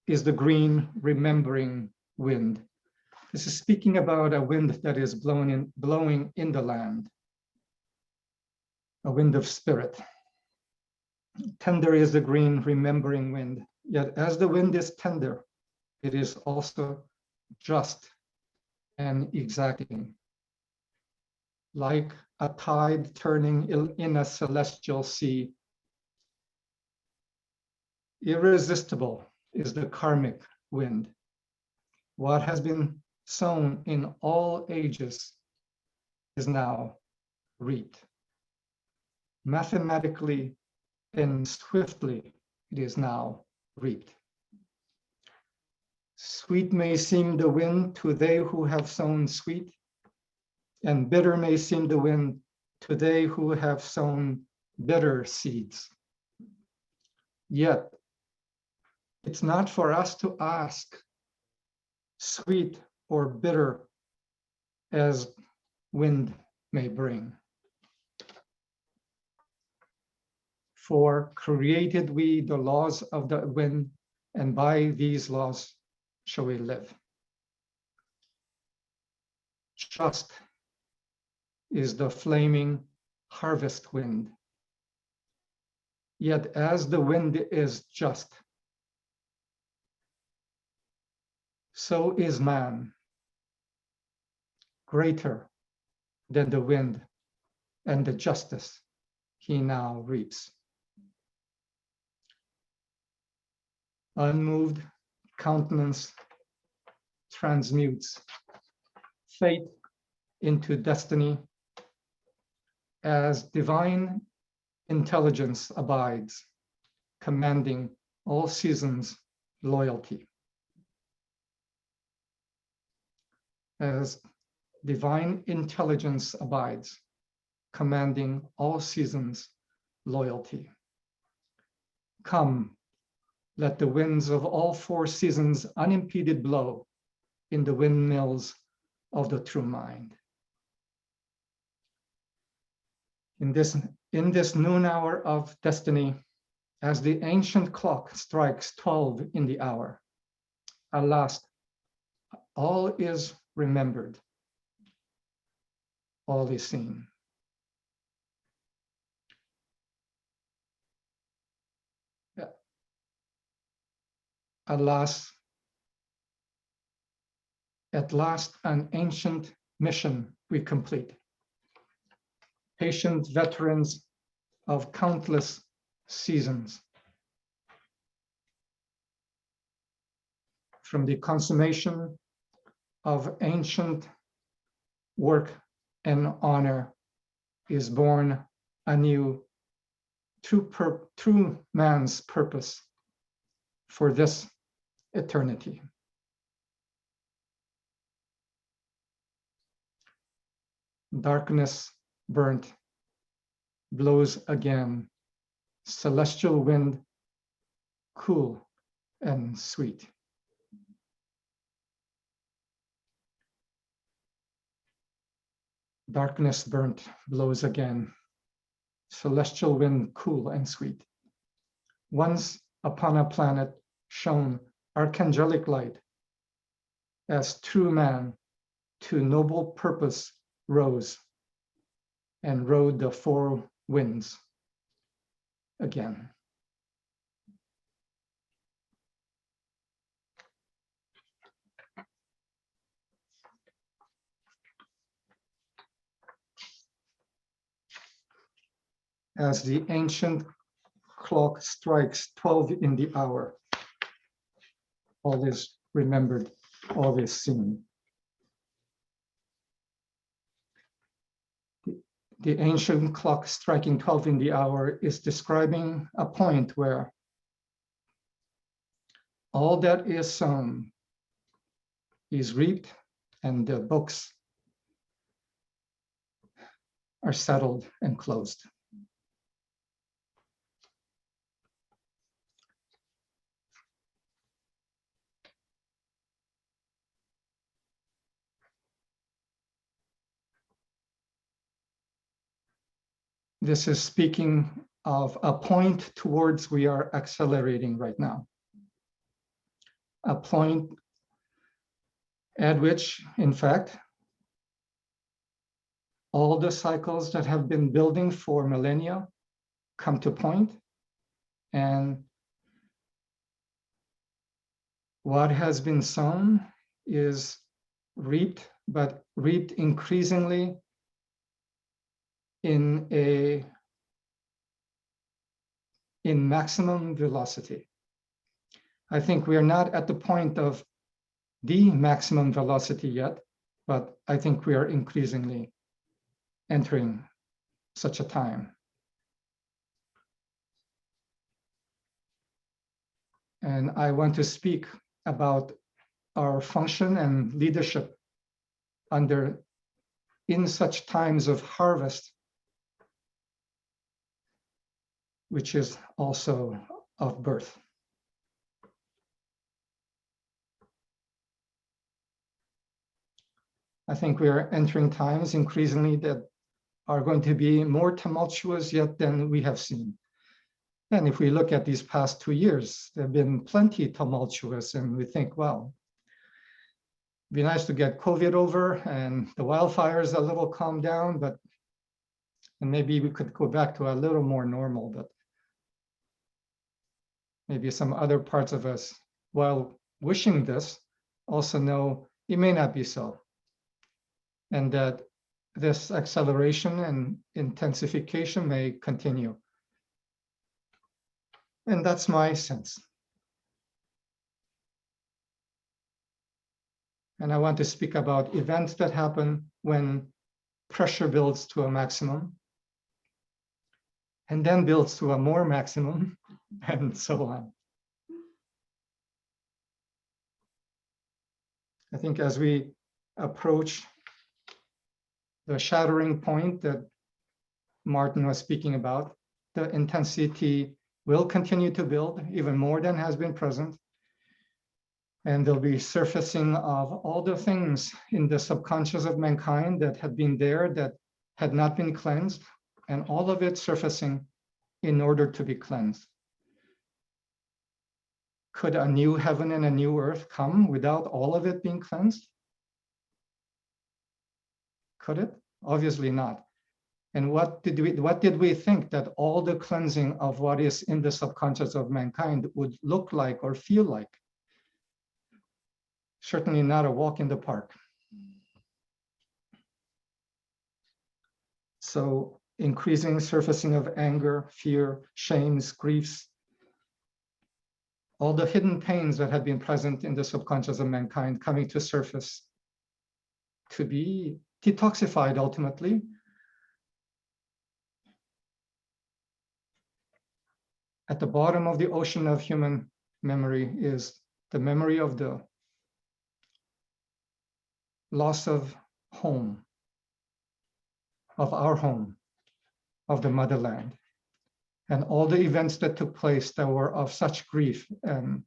is the green remembering wind. This is speaking about a wind that is blowing in the land. A wind of spirit. Tender is the green remembering wind. Yet as the wind is tender, it is also just and exacting. Like a tide turning in a celestial sea. Irresistible is the karmic wind. What has been sown in all ages is now reaped. Mathematically and swiftly, it is now reaped. Sweet may seem the wind to they who have sown sweet, and bitter may seem the wind to they who have sown bitter seeds. Yet, it's not for us to ask, sweet or bitter as wind may bring. For created we the laws of the wind, and by these laws shall we live. Just is the flaming harvest wind. Yet as the wind is just, so is man, greater than the wind and the justice he now reaps. Unmoved countenance transmutes fate into destiny as divine intelligence abides, commanding all seasons loyalty. As divine intelligence abides, commanding all seasons loyalty. Come, let the winds of all four seasons unimpeded blow in the windmills of the true mind. In this noon hour of destiny, as the ancient clock strikes 12 in the hour, alas, all is remembered. all is seen. At last, an ancient mission we complete. Patient veterans of countless seasons. From the consummation of ancient work and honor is born anew true man's purpose for this eternity. Darkness burnt, blows again, celestial wind, cool and sweet. Darkness burnt, blows again, celestial wind, cool and sweet. Once upon a planet shone archangelic light, as true man to noble purpose rose and rode the four winds again. As the ancient clock strikes 12 in the hour, all is remembered, all is seen. The ancient clock striking 12 in the hour is describing a point where all that is sown is reaped and the books are settled and closed. This is speaking of a point towards we are accelerating right now. A point at which, in fact, all the cycles that have been building for millennia come to point, and what has been sown is reaped, but reaped increasingly in maximum velocity. I think we are not at the point of the maximum velocity yet, but I think we are increasingly entering such a time. And I want to speak about our function and leadership in such times of harvest, which is also of birth. I think we are entering times increasingly that are going to be more tumultuous yet than we have seen. And if we look at these past 2 years, they've been plenty tumultuous, and we think, well, it'd be nice to get COVID over and the wildfires a little calm down, and maybe we could go back to a little more normal, but maybe some other parts of us, while wishing this, also know it may not be so. And that this acceleration and intensification may continue. And that's my sense. And I want to speak about events that happen when pressure builds to a maximum, and then builds to a more maximum, and so on. I think as we approach the shattering point that Martin was speaking about, the intensity will continue to build even more than has been present. And there'll be surfacing of all the things in the subconscious of mankind that had been there that had not been cleansed, and all of it surfacing in order to be cleansed. Could a new heaven and a new earth come without all of it being cleansed? Could it? Obviously not. And what did we think that all the cleansing of what is in the subconscious of mankind would look like or feel like? Certainly not a walk in the park. So increasing surfacing of anger, fear, shames, griefs, all the hidden pains that had been present in the subconscious of mankind coming to surface to be detoxified ultimately. At the bottom of the ocean of human memory is the memory of the loss of home, of our home, of the motherland, and all the events that took place that were of such grief and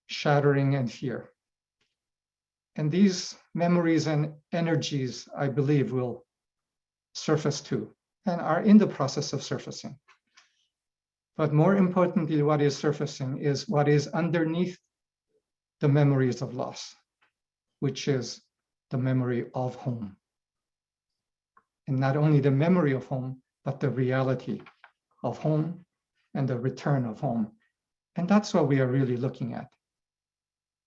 shattering and fear. And these memories and energies, I believe, will surface too, and are in the process of surfacing. But more importantly, what is surfacing is what is underneath the memories of loss, which is the memory of home. And not only the memory of home, but the reality of home and the return of home. And that's what we are really looking at.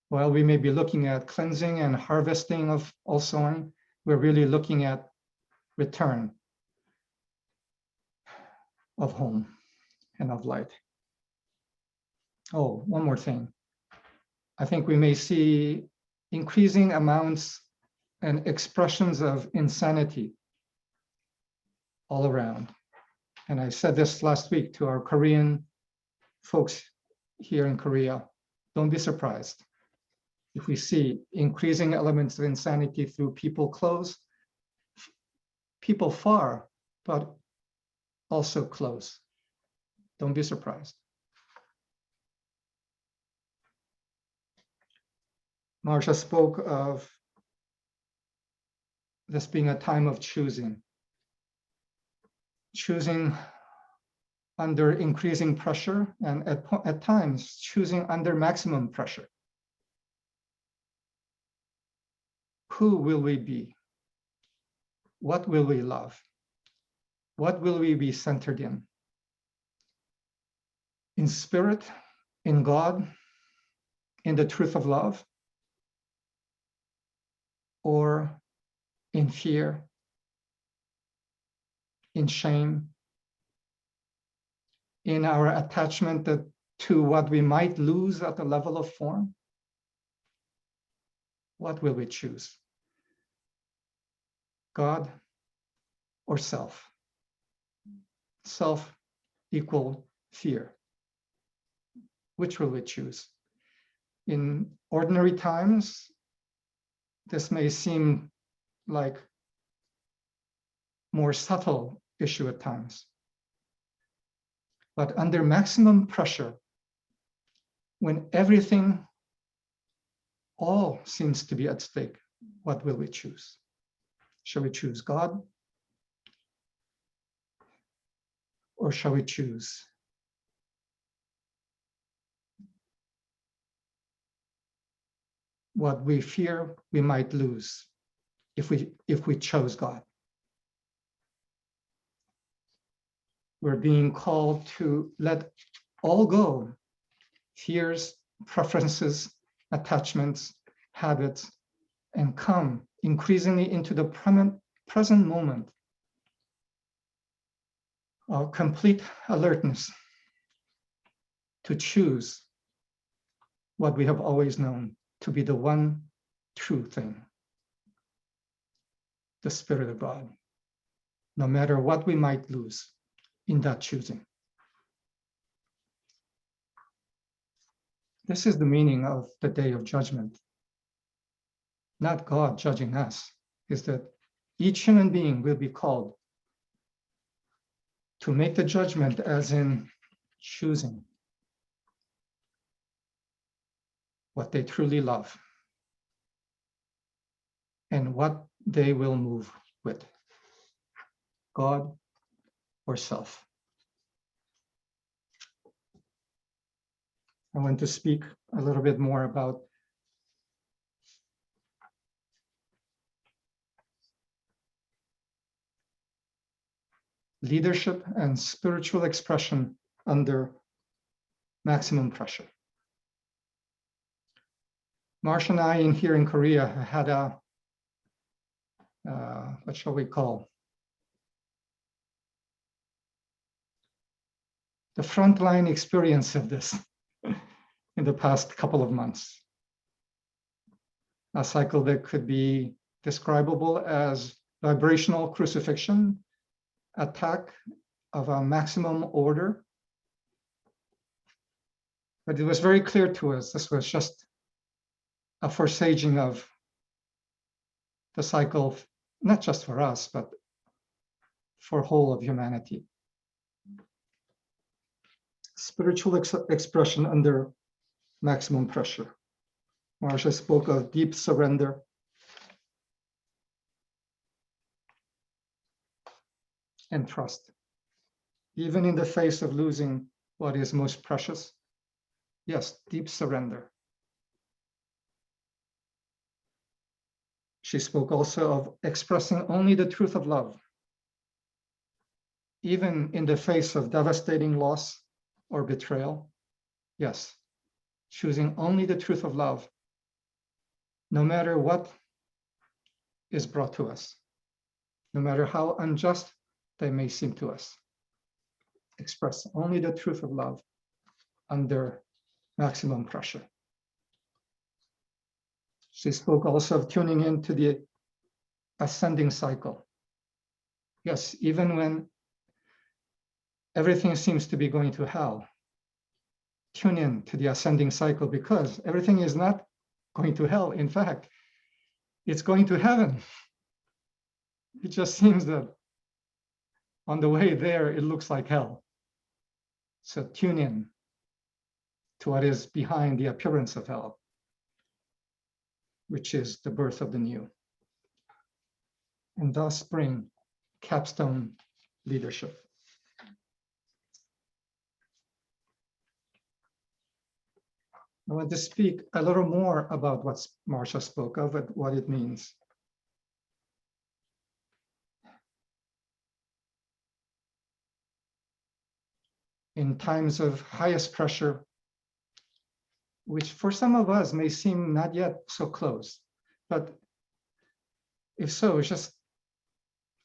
While we may be looking at cleansing and harvesting of all sowing, we're really looking at return of home and of light. Oh, one more thing. I think we may see increasing amounts and expressions of insanity all around. And I said this last week to our Korean folks here in Korea. Don't be surprised if we see increasing elements of insanity through people close, people far, but also close. Don't be surprised. Marsha spoke of this being a time of choosing under increasing pressure, and at times choosing under maximum pressure. Who will we be? What will we love? What will we be centered in? In spirit, in God, in the truth of love, or in fear, in shame, in our attachment to what we might lose at the level of form? What will we choose? God or self? Self equal fear. Which will we choose? In ordinary times, this may seem like more subtle issue at times. But under maximum pressure, when everything, all seems to be at stake, what will we choose? Shall we choose God? Or shall we choose what we fear we might lose if we chose God? We're being called to let all go, fears, preferences, attachments, habits, and come increasingly into the present moment of complete alertness to choose what we have always known to be the one true thing, the Spirit of God, no matter what we might lose in that choosing. This is the meaning of the day of judgment. Not God judging us, is that each human being will be called to make the judgment as in choosing what they truly love and what they will move with, God or self. I want to speak a little bit more about leadership and spiritual expression under maximum pressure. Marsha and I here in Korea had a, what shall we call? The frontline experience of this in the past couple of months. A cycle that could be describable as vibrational crucifixion, attack of a maximum order. But it was very clear to us, this was just a forsaging of the cycle, not just for us, but for whole of humanity. Spiritual expression under maximum pressure. Marsha spoke of deep surrender, and trust. Even in the face of losing what is most precious, yes, deep surrender. She spoke also of expressing only the truth of love, even in the face of devastating loss or betrayal. Yes, choosing only the truth of love, no matter what is brought to us, no matter how unjust they may seem to us. Express only the truth of love under maximum pressure. She spoke also of tuning into the ascending cycle. Yes, even when everything seems to be going to hell, tune in to the ascending cycle, because everything is not going to hell. In fact, it's going to heaven. It just seems that on the way there, it looks like hell. So tune in to what is behind the appearance of hell, which is the birth of the new. And thus bring capstone leadership. I want to speak a little more about what Marsha spoke of and what it means. In times of highest pressure, which for some of us may seem not yet so close, but if so, it's just,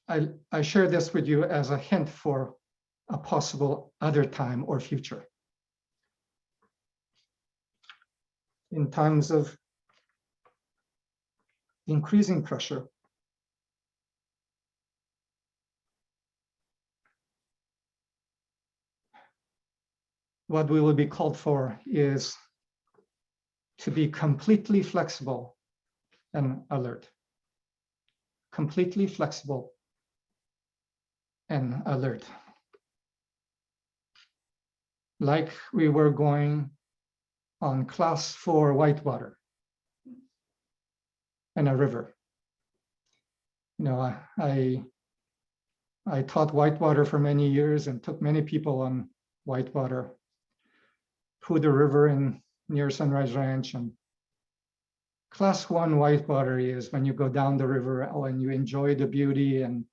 I share this with you as a hint for a possible other time or future. In times of increasing pressure, what we will be called for is to be completely flexible and alert. Completely flexible and alert. Like we were going on class 4 Whitewater in a river. You know, I taught Whitewater for many years and took many people on Whitewater, Poudre River in near Sunrise Ranch. And class 1 Whitewater is when you go down the river and you enjoy the beauty, and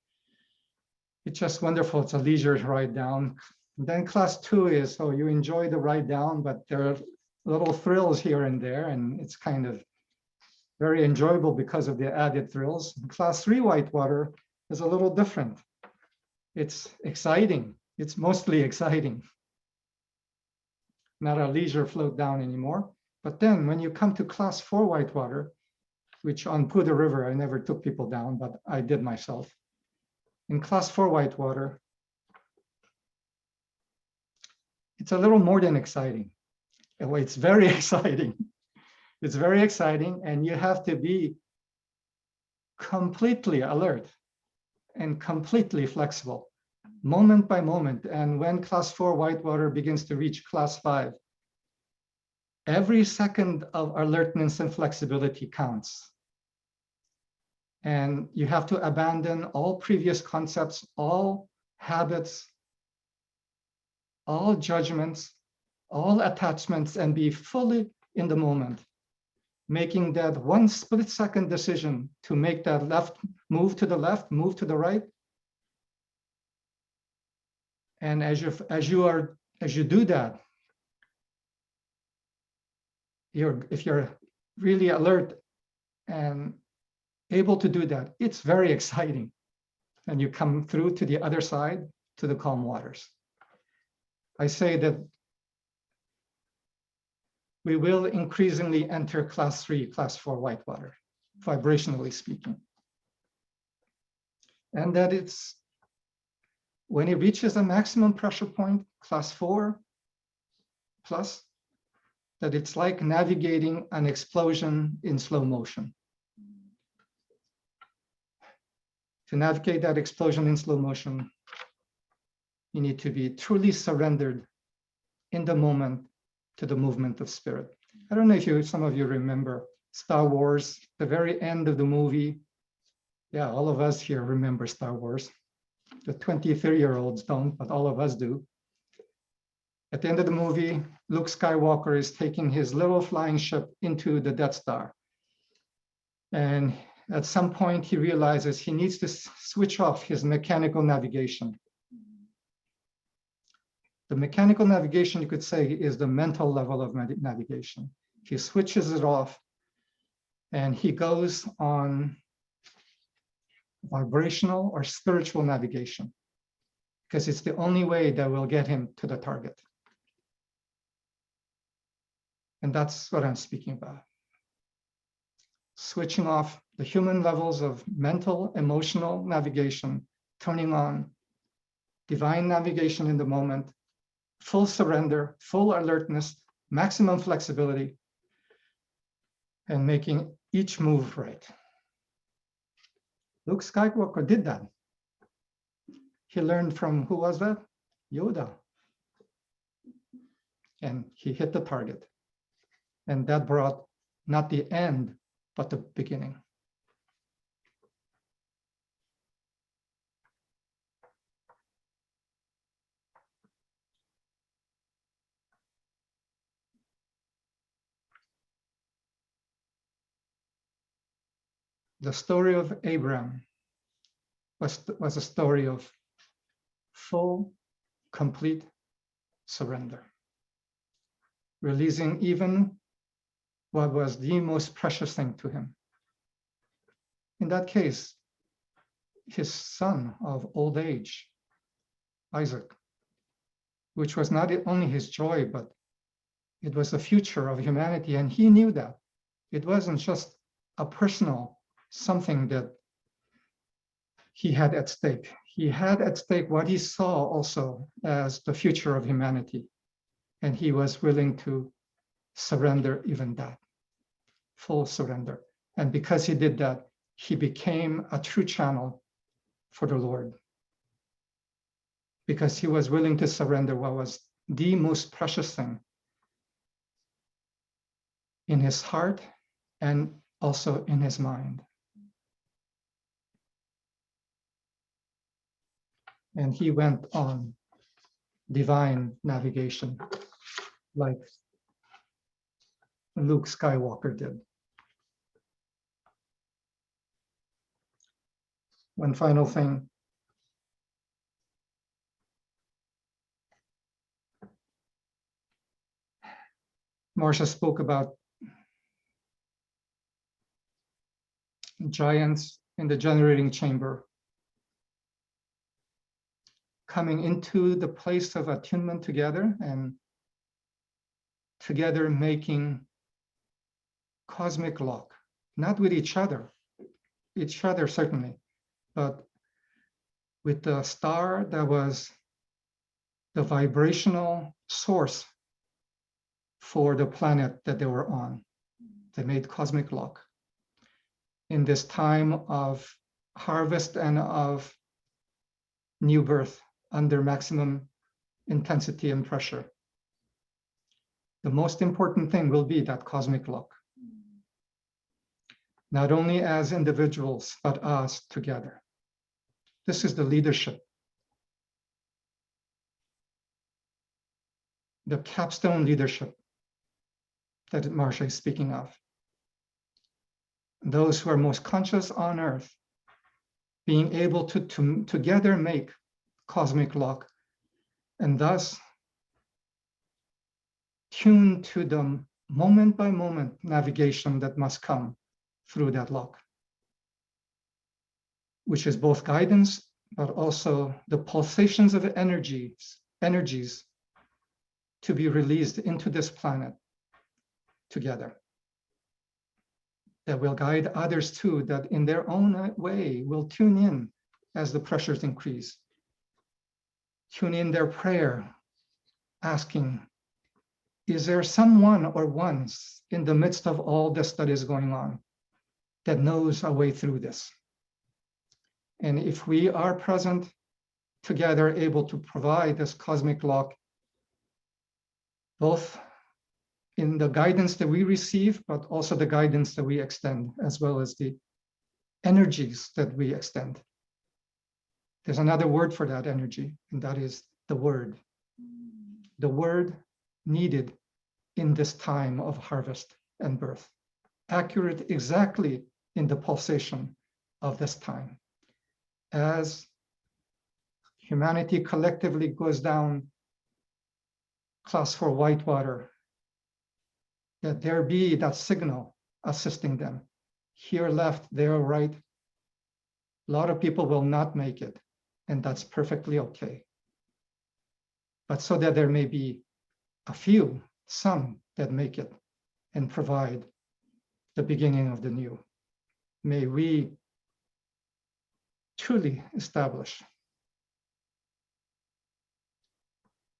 it's just wonderful. It's a leisure ride down. And then class 2 is, so you enjoy the ride down, but there are little thrills here and there, and it's kind of very enjoyable because of the added thrills. Class 3 Whitewater is a little different. It's exciting. It's mostly exciting. Not a leisure float down anymore. But then when you come to class 4 Whitewater, which on Poudre River, I never took people down, but I did myself. In class 4 Whitewater, it's a little more than exciting. It's very exciting. It's very exciting, and you have to be completely alert and completely flexible, moment by moment. And when class 4 Whitewater begins to reach class 5, every second of alertness and flexibility counts. And you have to abandon all previous concepts, all habits, all judgments, all attachments, and be fully in the moment, making that one split-second decision to make that left move to the left, move to the right. And as you do that, if you're really alert and able to do that, it's very exciting. And you come through to the other side, to the calm waters. I say that we will increasingly enter class 3, class 4 whitewater, vibrationally speaking. And that it's, when it reaches a maximum pressure point, class 4 plus, that it's like navigating an explosion in slow motion. To navigate that explosion in slow motion, you need to be truly surrendered in the moment to the movement of spirit. I don't know if some of you remember Star Wars, the very end of the movie. Yeah, all of us here remember Star Wars. The 23-year-olds don't, but all of us do. At the end of the movie, Luke Skywalker is taking his little flying ship into the Death Star. And at some point, he realizes he needs to switch off his mechanical navigation. The mechanical navigation, you could say, is the mental level of navigation. He switches it off and he goes on vibrational or spiritual navigation, because it's the only way that will get him to the target. And that's what I'm speaking about. Switching off the human levels of mental, emotional navigation, turning on divine navigation in the moment, full surrender, full alertness, maximum flexibility, and making each move right. Luke Skywalker did that. He learned from, who was that? Yoda. And he hit the target. And that brought not the end, but the beginning. The story of Abraham was a story of full, complete surrender, releasing even what was the most precious thing to him. In that case, his son of old age, Isaac, which was not only his joy, but it was the future of humanity. And he knew that. It wasn't just a personal something that he had at stake. He had at stake what he saw also as the future of humanity. And he was willing to surrender even that, full surrender. And because he did that, he became a true channel for the Lord. Because he was willing to surrender what was the most precious thing in his heart and also in his mind. And he went on divine navigation like Luke Skywalker did. One final thing. Marsha spoke about giants in the generating chamber coming into the place of attunement together and together making cosmic lock, not with each other certainly, but with the star that was the vibrational source for the planet that they were on. They made cosmic lock in this time of harvest and of new birth under maximum intensity and pressure. The most important thing will be that cosmic lock. Not only as individuals, but us together. This is the leadership. The capstone leadership that Marsha is speaking of. Those who are most conscious on earth, being able to together make cosmic lock and thus tune to the moment by moment navigation that must come through that lock, which is both guidance, but also the pulsations of energies to be released into this planet together, that will guide others too, that in their own way will tune in as the pressures increase. Tune in their prayer, asking, is there someone or ones in the midst of all this that is going on that knows a way through this? And if we are present together, able to provide this cosmic lock, both in the guidance that we receive, but also the guidance that we extend, as well as the energies that we extend. There's another word for that energy, and that is the word. The word needed in this time of harvest and birth, accurate exactly in the pulsation of this time. As humanity collectively goes down class 4 Whitewater, that there be that signal assisting them. Here left, there right. A lot of people will not make it, and that's perfectly okay. But so that there may be a few, some that make it and provide the beginning of the new. May we truly establish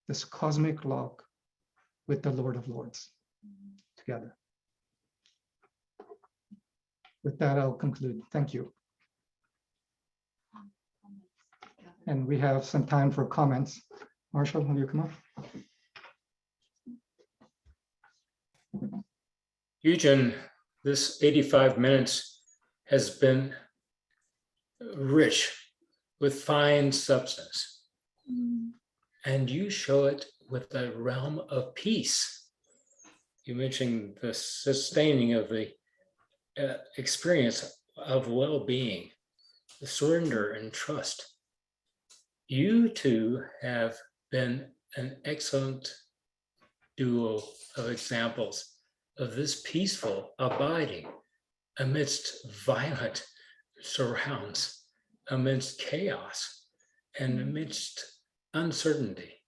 this cosmic lock with the Lord of Lords together. With that, I'll conclude. Thank you. And we have some time for comments. Marsha, will you come up? Yujin, this 85 minutes has been rich with fine substance. And you show it with a realm of peace. You mentioned the sustaining of the experience of well-being, the surrender and trust. You two have been an excellent duo of examples of this peaceful abiding amidst violent surrounds, amidst chaos, and amidst uncertainty.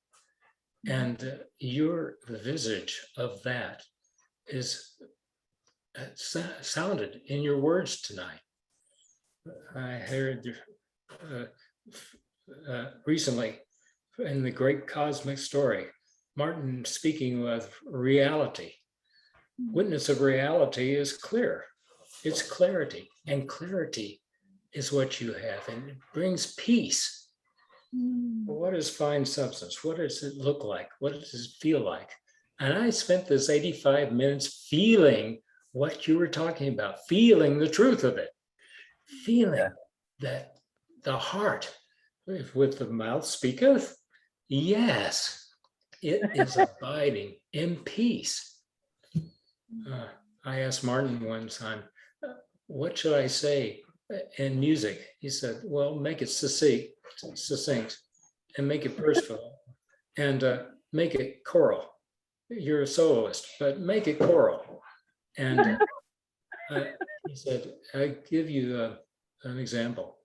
And your visage of that is sounded in your words tonight. I heard recently in the great cosmic story, Martin speaking of reality. Witness of reality is clear. It's clarity, and clarity is what you have, and it brings peace. What is fine substance? What does it look like? What does it feel like? And I spent this 85 minutes feeling what you were talking about, feeling the truth of it, feeling that the heart, with the mouth speaketh, yes, it is abiding in peace. I asked Martin one time, what should I say in music? He said, well, make it succinct, and make it personal, and make it choral. You're a soloist, but make it choral. And he said, I give you an example.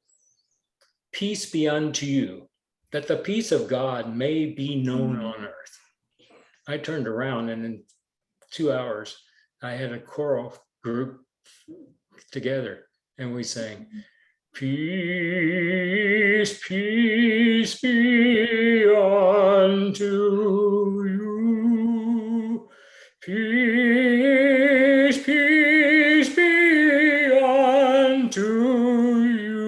Peace be unto you, that the peace of God may be known on earth. I turned around, and in 2 hours, I had a choral group together, and we sang, peace, peace be unto you. Peace, peace be unto you.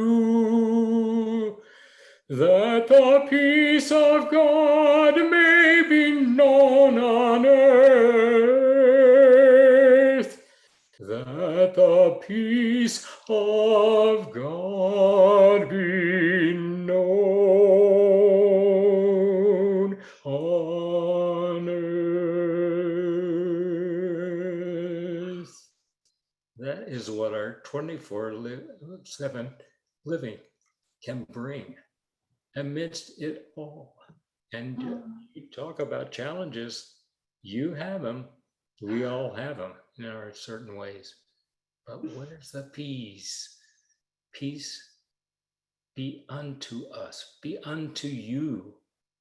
That the peace of God may be known on earth. That the peace of God be known on earth. That is what our 24/7 living can bring amidst it all. And you talk about challenges, you have them, we all have them in our certain ways. But where's the peace? Peace be unto us, be unto you,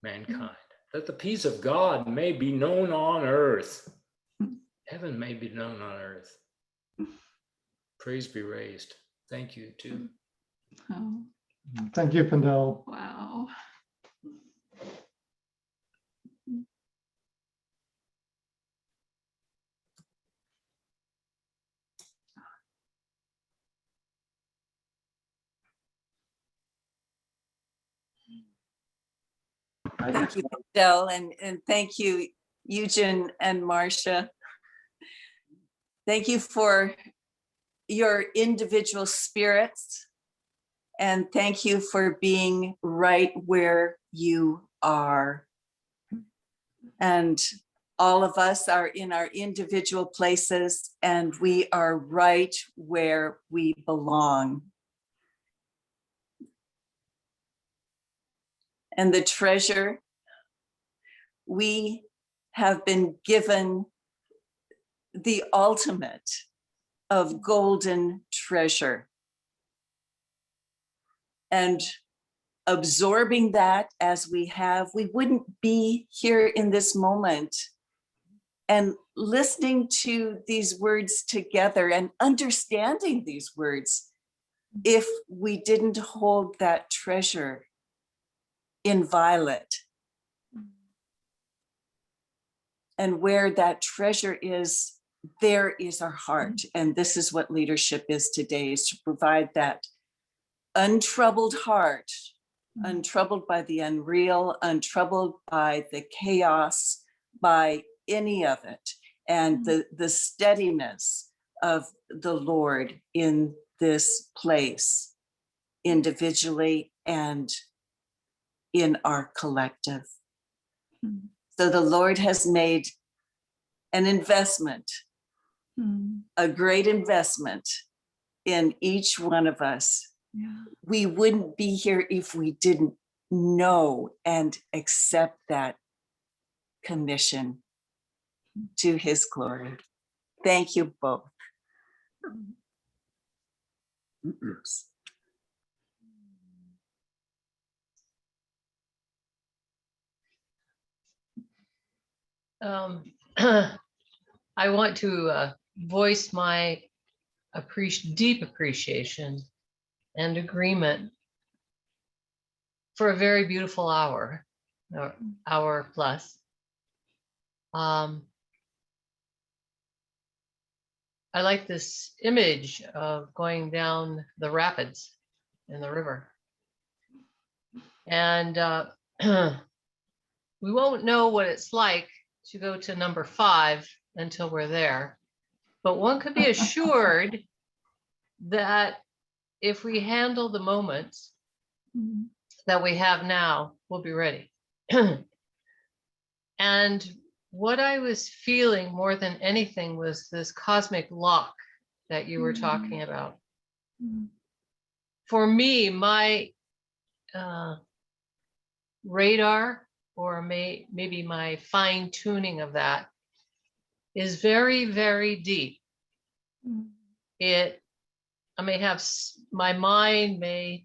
mankind, that the peace of God may be known on earth. Heaven may be known on earth. Praise be raised. Thank you too. Oh, Thank you, Pendel. wow. Thank you, Del, and thank you, Yujin and Marsha. Thank you for your individual spirits, and thank you for being right where you are. And all of us are in our individual places, and we are right where we belong. And the treasure, we have been given the ultimate of golden treasure. And absorbing that as we have, we wouldn't be here in this moment. And listening to these words together and understanding these words, if we didn't hold that treasure inviolate. And where that treasure is, there is our heart. And this is what leadership is today, is to provide that untroubled heart, untroubled by the unreal, untroubled by the chaos, by any of it, and the steadiness of the Lord in this place, individually and in our collective. So the Lord has made an investment, a great investment in each one of us. Yeah. We wouldn't be here if we didn't know and accept that commission to his glory. Thank you both. I want to voice my deep appreciation and agreement for a very beautiful hour, or hour plus. I like this image of going down the rapids in the river. And we won't know what it's like to go to number 5 until we're there. But one could be assured that if we handle the moments that we have now, we'll be ready. And what I was feeling more than anything was this cosmic lock that you were talking about. For me, my radar, or maybe my fine tuning of that, is very, very deep. I may have, my mind may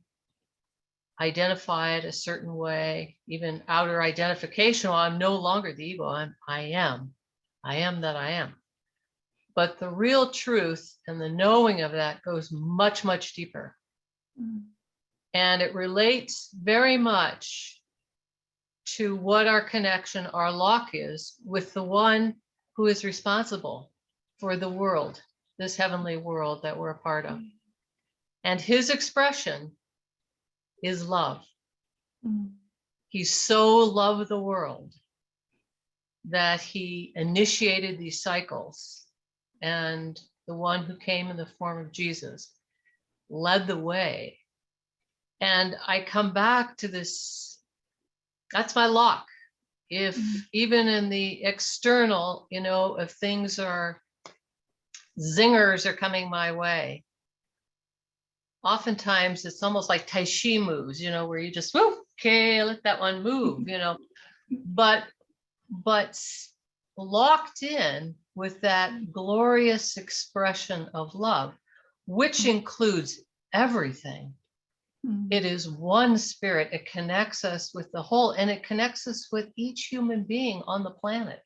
identify it a certain way, even outer identification. Well, I'm no longer the ego, I am that I am. But the real truth and the knowing of that goes much, much deeper. And it relates very much to what our connection, our lock is with the one who is responsible for the world, this heavenly world that we're a part of. And his expression is love. He so loved the world that he initiated these cycles, and the one who came in the form of Jesus led the way. And I come back to this, that's my lock. If even in the external, if things are, zingers are coming my way, oftentimes it's almost like Tai Chi moves, where you just, whoop, okay, let that one move, but locked in with that glorious expression of love, which includes everything. It is one spirit. It connects us with the whole, and it connects us with each human being on the planet.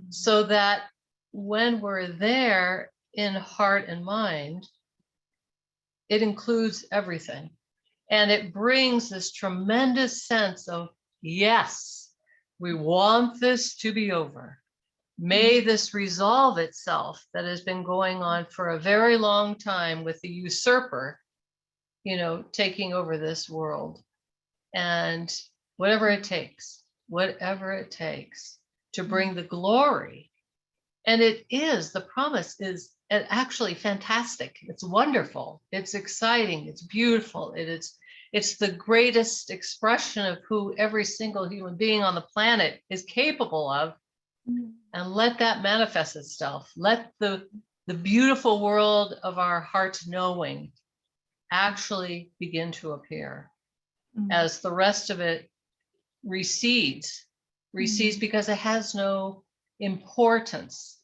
So that when we're there in heart and mind, it includes everything. And it brings this tremendous sense of, yes, we want this to be over. May this resolve itself that has been going on for a very long time with the usurper, you know, taking over this world. And whatever it takes to bring the glory. And it is, the promise is actually fantastic. It's wonderful. It's exciting. It's beautiful. It's the greatest expression of who every single human being on the planet is capable of. And let that manifest itself. Let the beautiful world of our heart knowing actually begin to appear as the rest of it recedes because it has no importance.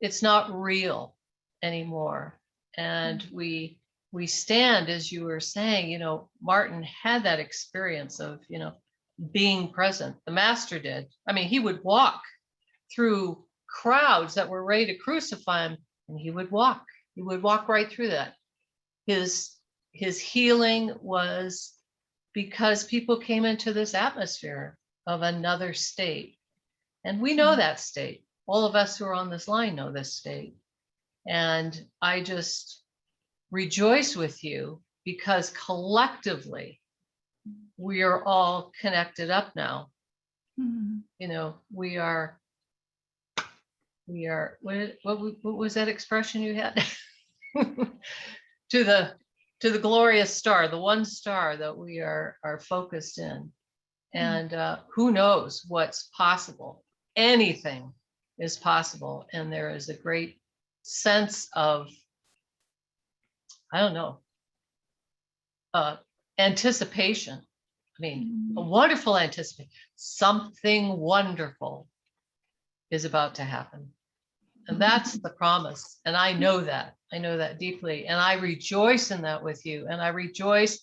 It's not real anymore. And we stand, as you were saying, you know, Martin had that experience of, you know, being present. The master did. I mean, he would walk through crowds that were ready to crucify him, and he would walk right through that. His healing was because people came into this atmosphere of another state. And we know that state. All of us who are on this line know this state. And I just rejoice with you because collectively we are all connected up now. You know, we are, what was that expression you had? to the glorious star, the one star that we are focused in. And who knows what's possible? Anything is possible. And there is a great sense of, I don't know, anticipation. I mean, a wonderful anticipation. Something wonderful is about to happen. And that's the promise. And I know that deeply. And I rejoice in that with you. And I rejoice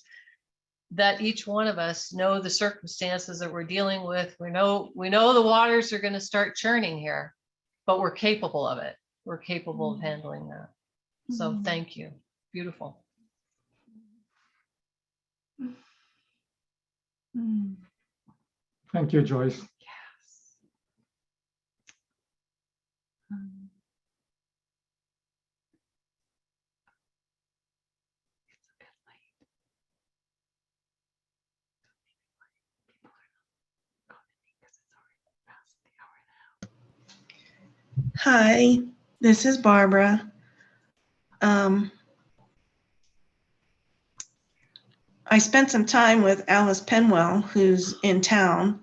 that each one of us know the circumstances that we're dealing with. We know the waters are going to start churning here, but we're capable of it. We're capable of handling that. So thank you. Beautiful. Thank you, Joyce. Hi, this is Barbara. I spent some time with Alice Penwell, who's in town,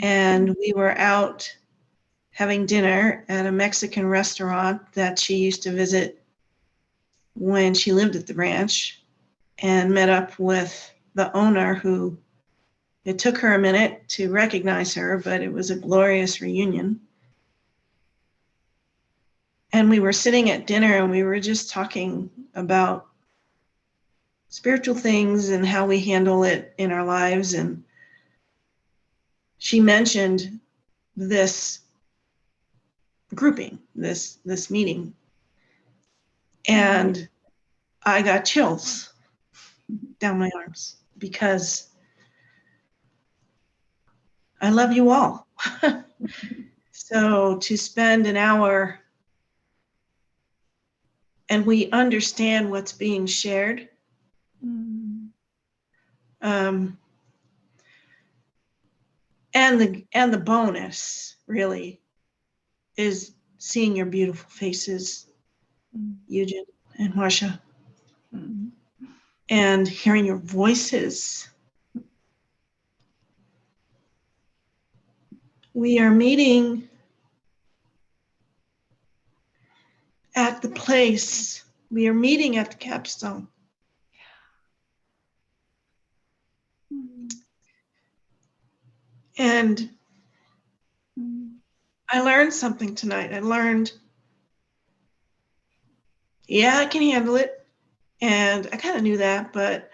and we were out having dinner at a Mexican restaurant that she used to visit when she lived at the ranch, and met up with the owner, who, it took her a minute to recognize her, but it was a glorious reunion. And we were sitting at dinner and we were just talking about spiritual things and how we handle it in our lives. And she mentioned this grouping, this meeting. And I got chills down my arms because I love you all. So to spend an hour and we understand what's being shared. And the bonus really is seeing your beautiful faces, Yujin and Marsha, and hearing your voices. We are meeting at the place. We are meeting at the capstone. And Mm. I learned something tonight. I learned, yeah, I can handle it. And I kind of knew that, but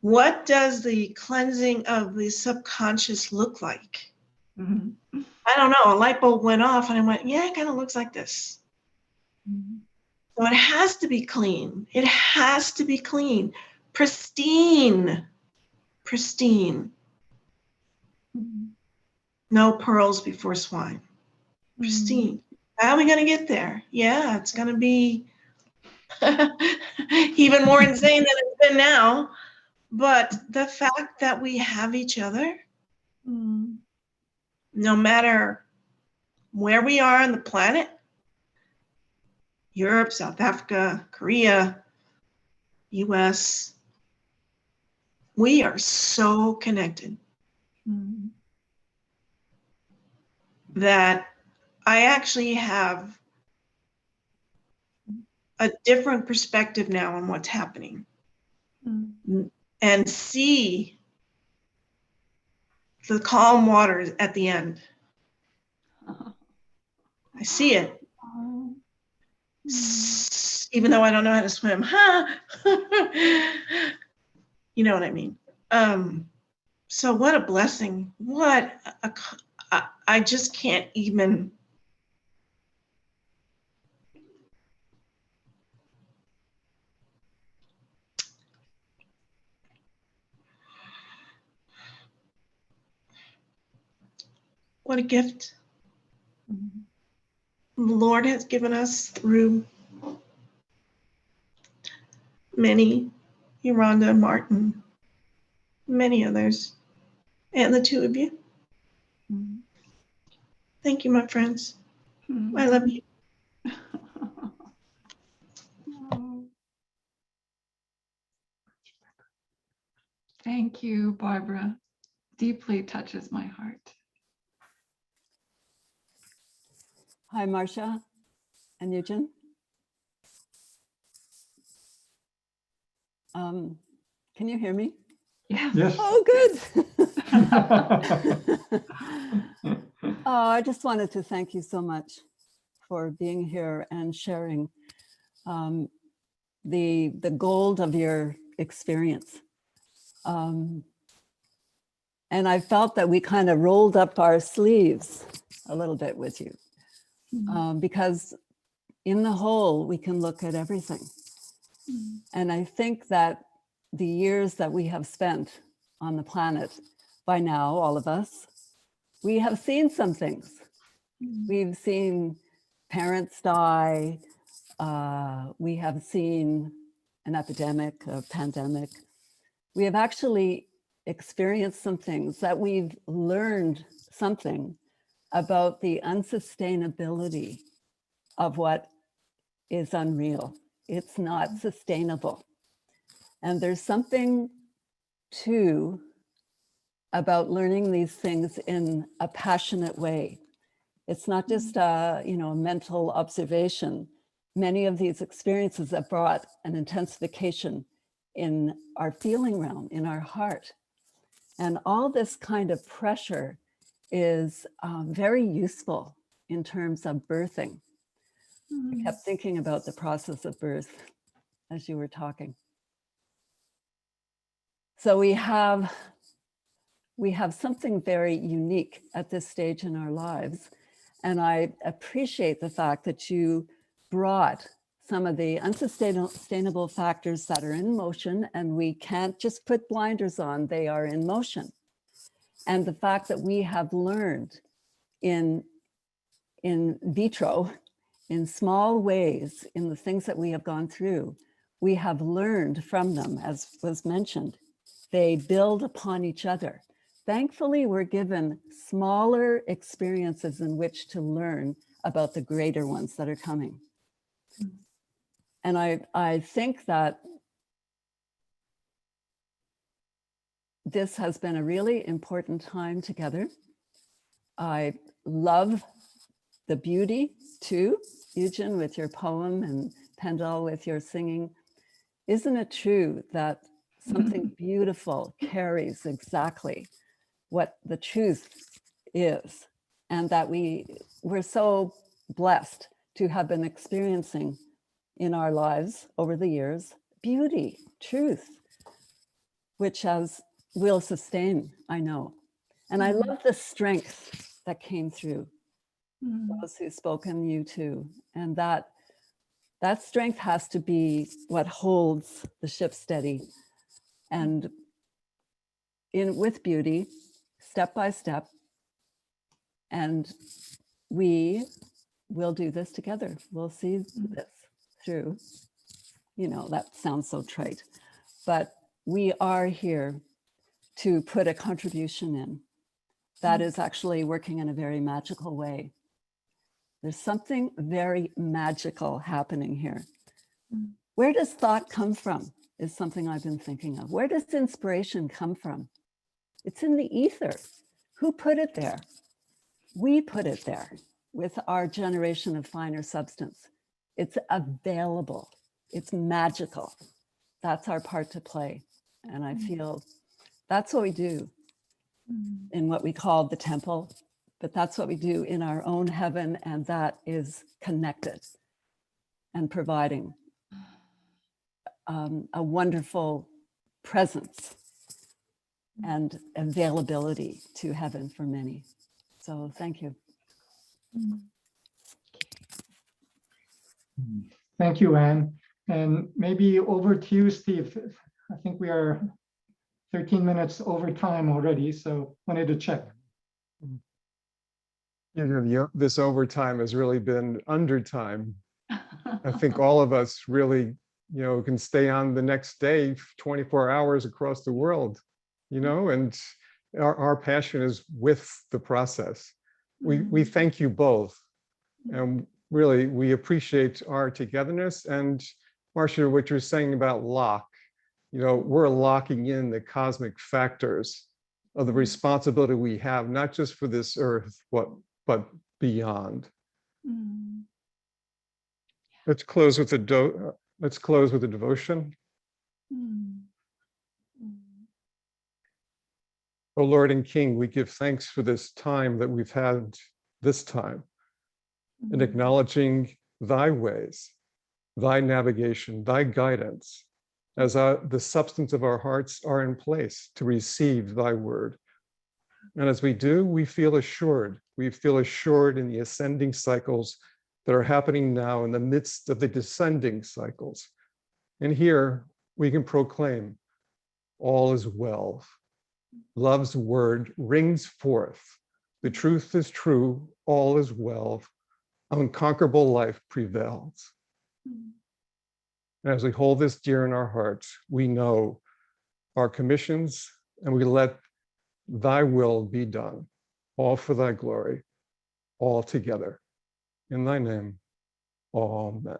what does the cleansing of the subconscious look like? Mhm. I don't know. A light bulb went off and I went, yeah, it kind of looks like this. Mhm. So it has to be clean. It has to be clean. Pristine. Pristine. Mhm. No pearls before swine. Pristine. How are we going to get there? Yeah, it's going to be even more insane than it's been now. But the fact that we have each other, Mm. no matter where we are on the planet, Europe, South Africa, Korea, US, we are so connected Mm. that I actually have a different perspective now on what's happening Mm. and see the calm waters at the end. I see it, Oh. even though I don't know how to swim. You know what I mean? So what a blessing. I just can't even. What a gift Mhm. the Lord has given us through many, Yolanda, Martin, many others, and the two of you. Mhm. Thank you, my friends. Mhm. I love you. Oh. Thank you, Barbara. Deeply touches my heart. Hi, Marsha and Yujin. Can you hear me? Yes. Yes. Oh, good. Oh, I just wanted to thank you so much for being here and sharing the gold of your experience. And I felt that we kind of rolled up our sleeves a little bit with you, because in the whole, we can look at everything. Mm. And I think that the years that we have spent on the planet, by now, all of us, we have seen some things. Mm. We've seen parents die. We have seen an epidemic, a pandemic. We have actually experienced some things that we've learned something about the unsustainability of what is unreal. It's not sustainable. And there's something too about learning these things in a passionate way. It's not just a mental observation. Many of these experiences have brought an intensification in our feeling realm, in our heart. And all this kind of pressure is very useful in terms of birthing. I kept thinking about the process of birth as you were talking. So we have something very unique at this stage in our lives. And I appreciate the fact that you brought some of the unsustainable factors that are in motion, and we can't just put blinders on, they are in motion. And the fact that we have learned in vitro, in small ways, in the things that we have gone through, we have learned from them, as was mentioned. They build upon each other. Thankfully, we're given smaller experiences in which to learn about the greater ones that are coming. And I think that this has been a really important time together. I love the beauty too, Yujin, with your poem, and Pendle with your singing. Isn't it true that something beautiful carries exactly what the truth is, and that we're so blessed to have been experiencing in our lives over the years beauty, truth, which will sustain, I know. And I love the strength that came through those who spoke, and you too. And that strength has to be what holds the ship steady, and with beauty, step by step. And we will do this together. We'll see this through. You know, that sounds so trite, but we are here to put a contribution in that is actually working in a very magical way. There's something very magical happening here. Where does thought come from is something I've been thinking of. Where does inspiration come from? It's in the ether. Who put it there? We put it there with our generation of finer substance. It's available. It's magical. That's our part to play. And I feel that's what we do in what we call the temple, but that's what we do in our own heaven, and that is connected and providing a wonderful presence and availability to heaven for many. So thank you. Thank you, Anne. And maybe over to you, Steve. I think we are 13 minutes over time already, so wanted to check. This overtime has really been undertime. I think all of us really, can stay on the next day, 24 hours across the world, and our passion is with the process. We thank you both. And really, we appreciate our togetherness. And Marsha, what you're saying about lock, we're locking in the cosmic factors of the responsibility we have, not just for this earth, but beyond. Let's close with a devotion. O Lord and King, we give thanks for this time that we've had this time, and acknowledging thy ways, thy navigation, thy guidance, as the substance of our hearts are in place to receive thy word. And as we do, we feel assured. We feel assured in the ascending cycles that are happening now in the midst of the descending cycles. And here we can proclaim, all is well. Love's word rings forth. The truth is true, all is well. Unconquerable life prevails. And as we hold this dear in our hearts, we know our commissions, and we let thy will be done, all for thy glory, all together. In thy name, amen.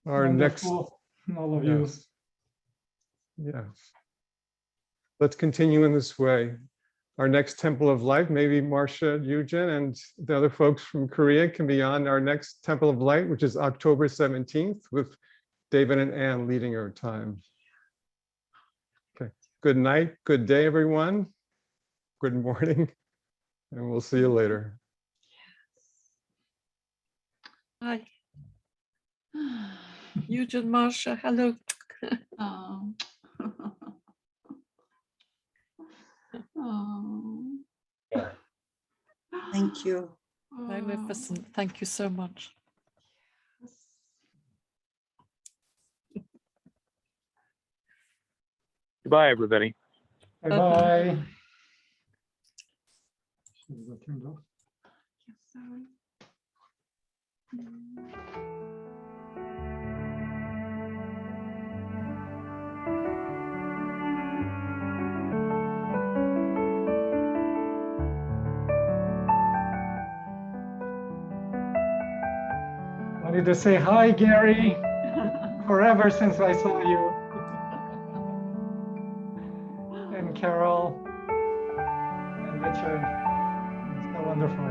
Our next, Wonderful, all of you. yes. Let's continue in this way. Our next Temple of Light, maybe Marsha, Yujin, and the other folks from Korea can be on our next Temple of Light, which is October 17th, with David and Anne leading our time. Okay. Good night, good day, everyone. Good morning, and we'll see you later. Hi. Yujin, Marsha, hello. Oh. Oh. Thank you. Magnificent. Thank you so much. Goodbye, everybody. Bye-bye. Should we go turn it off? Yes, sorry. Wanted to say hi, Gary. Forever since I saw you. And Carol and Richard. It's so wonderful.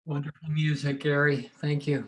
Wonderful music, Gary. Thank you.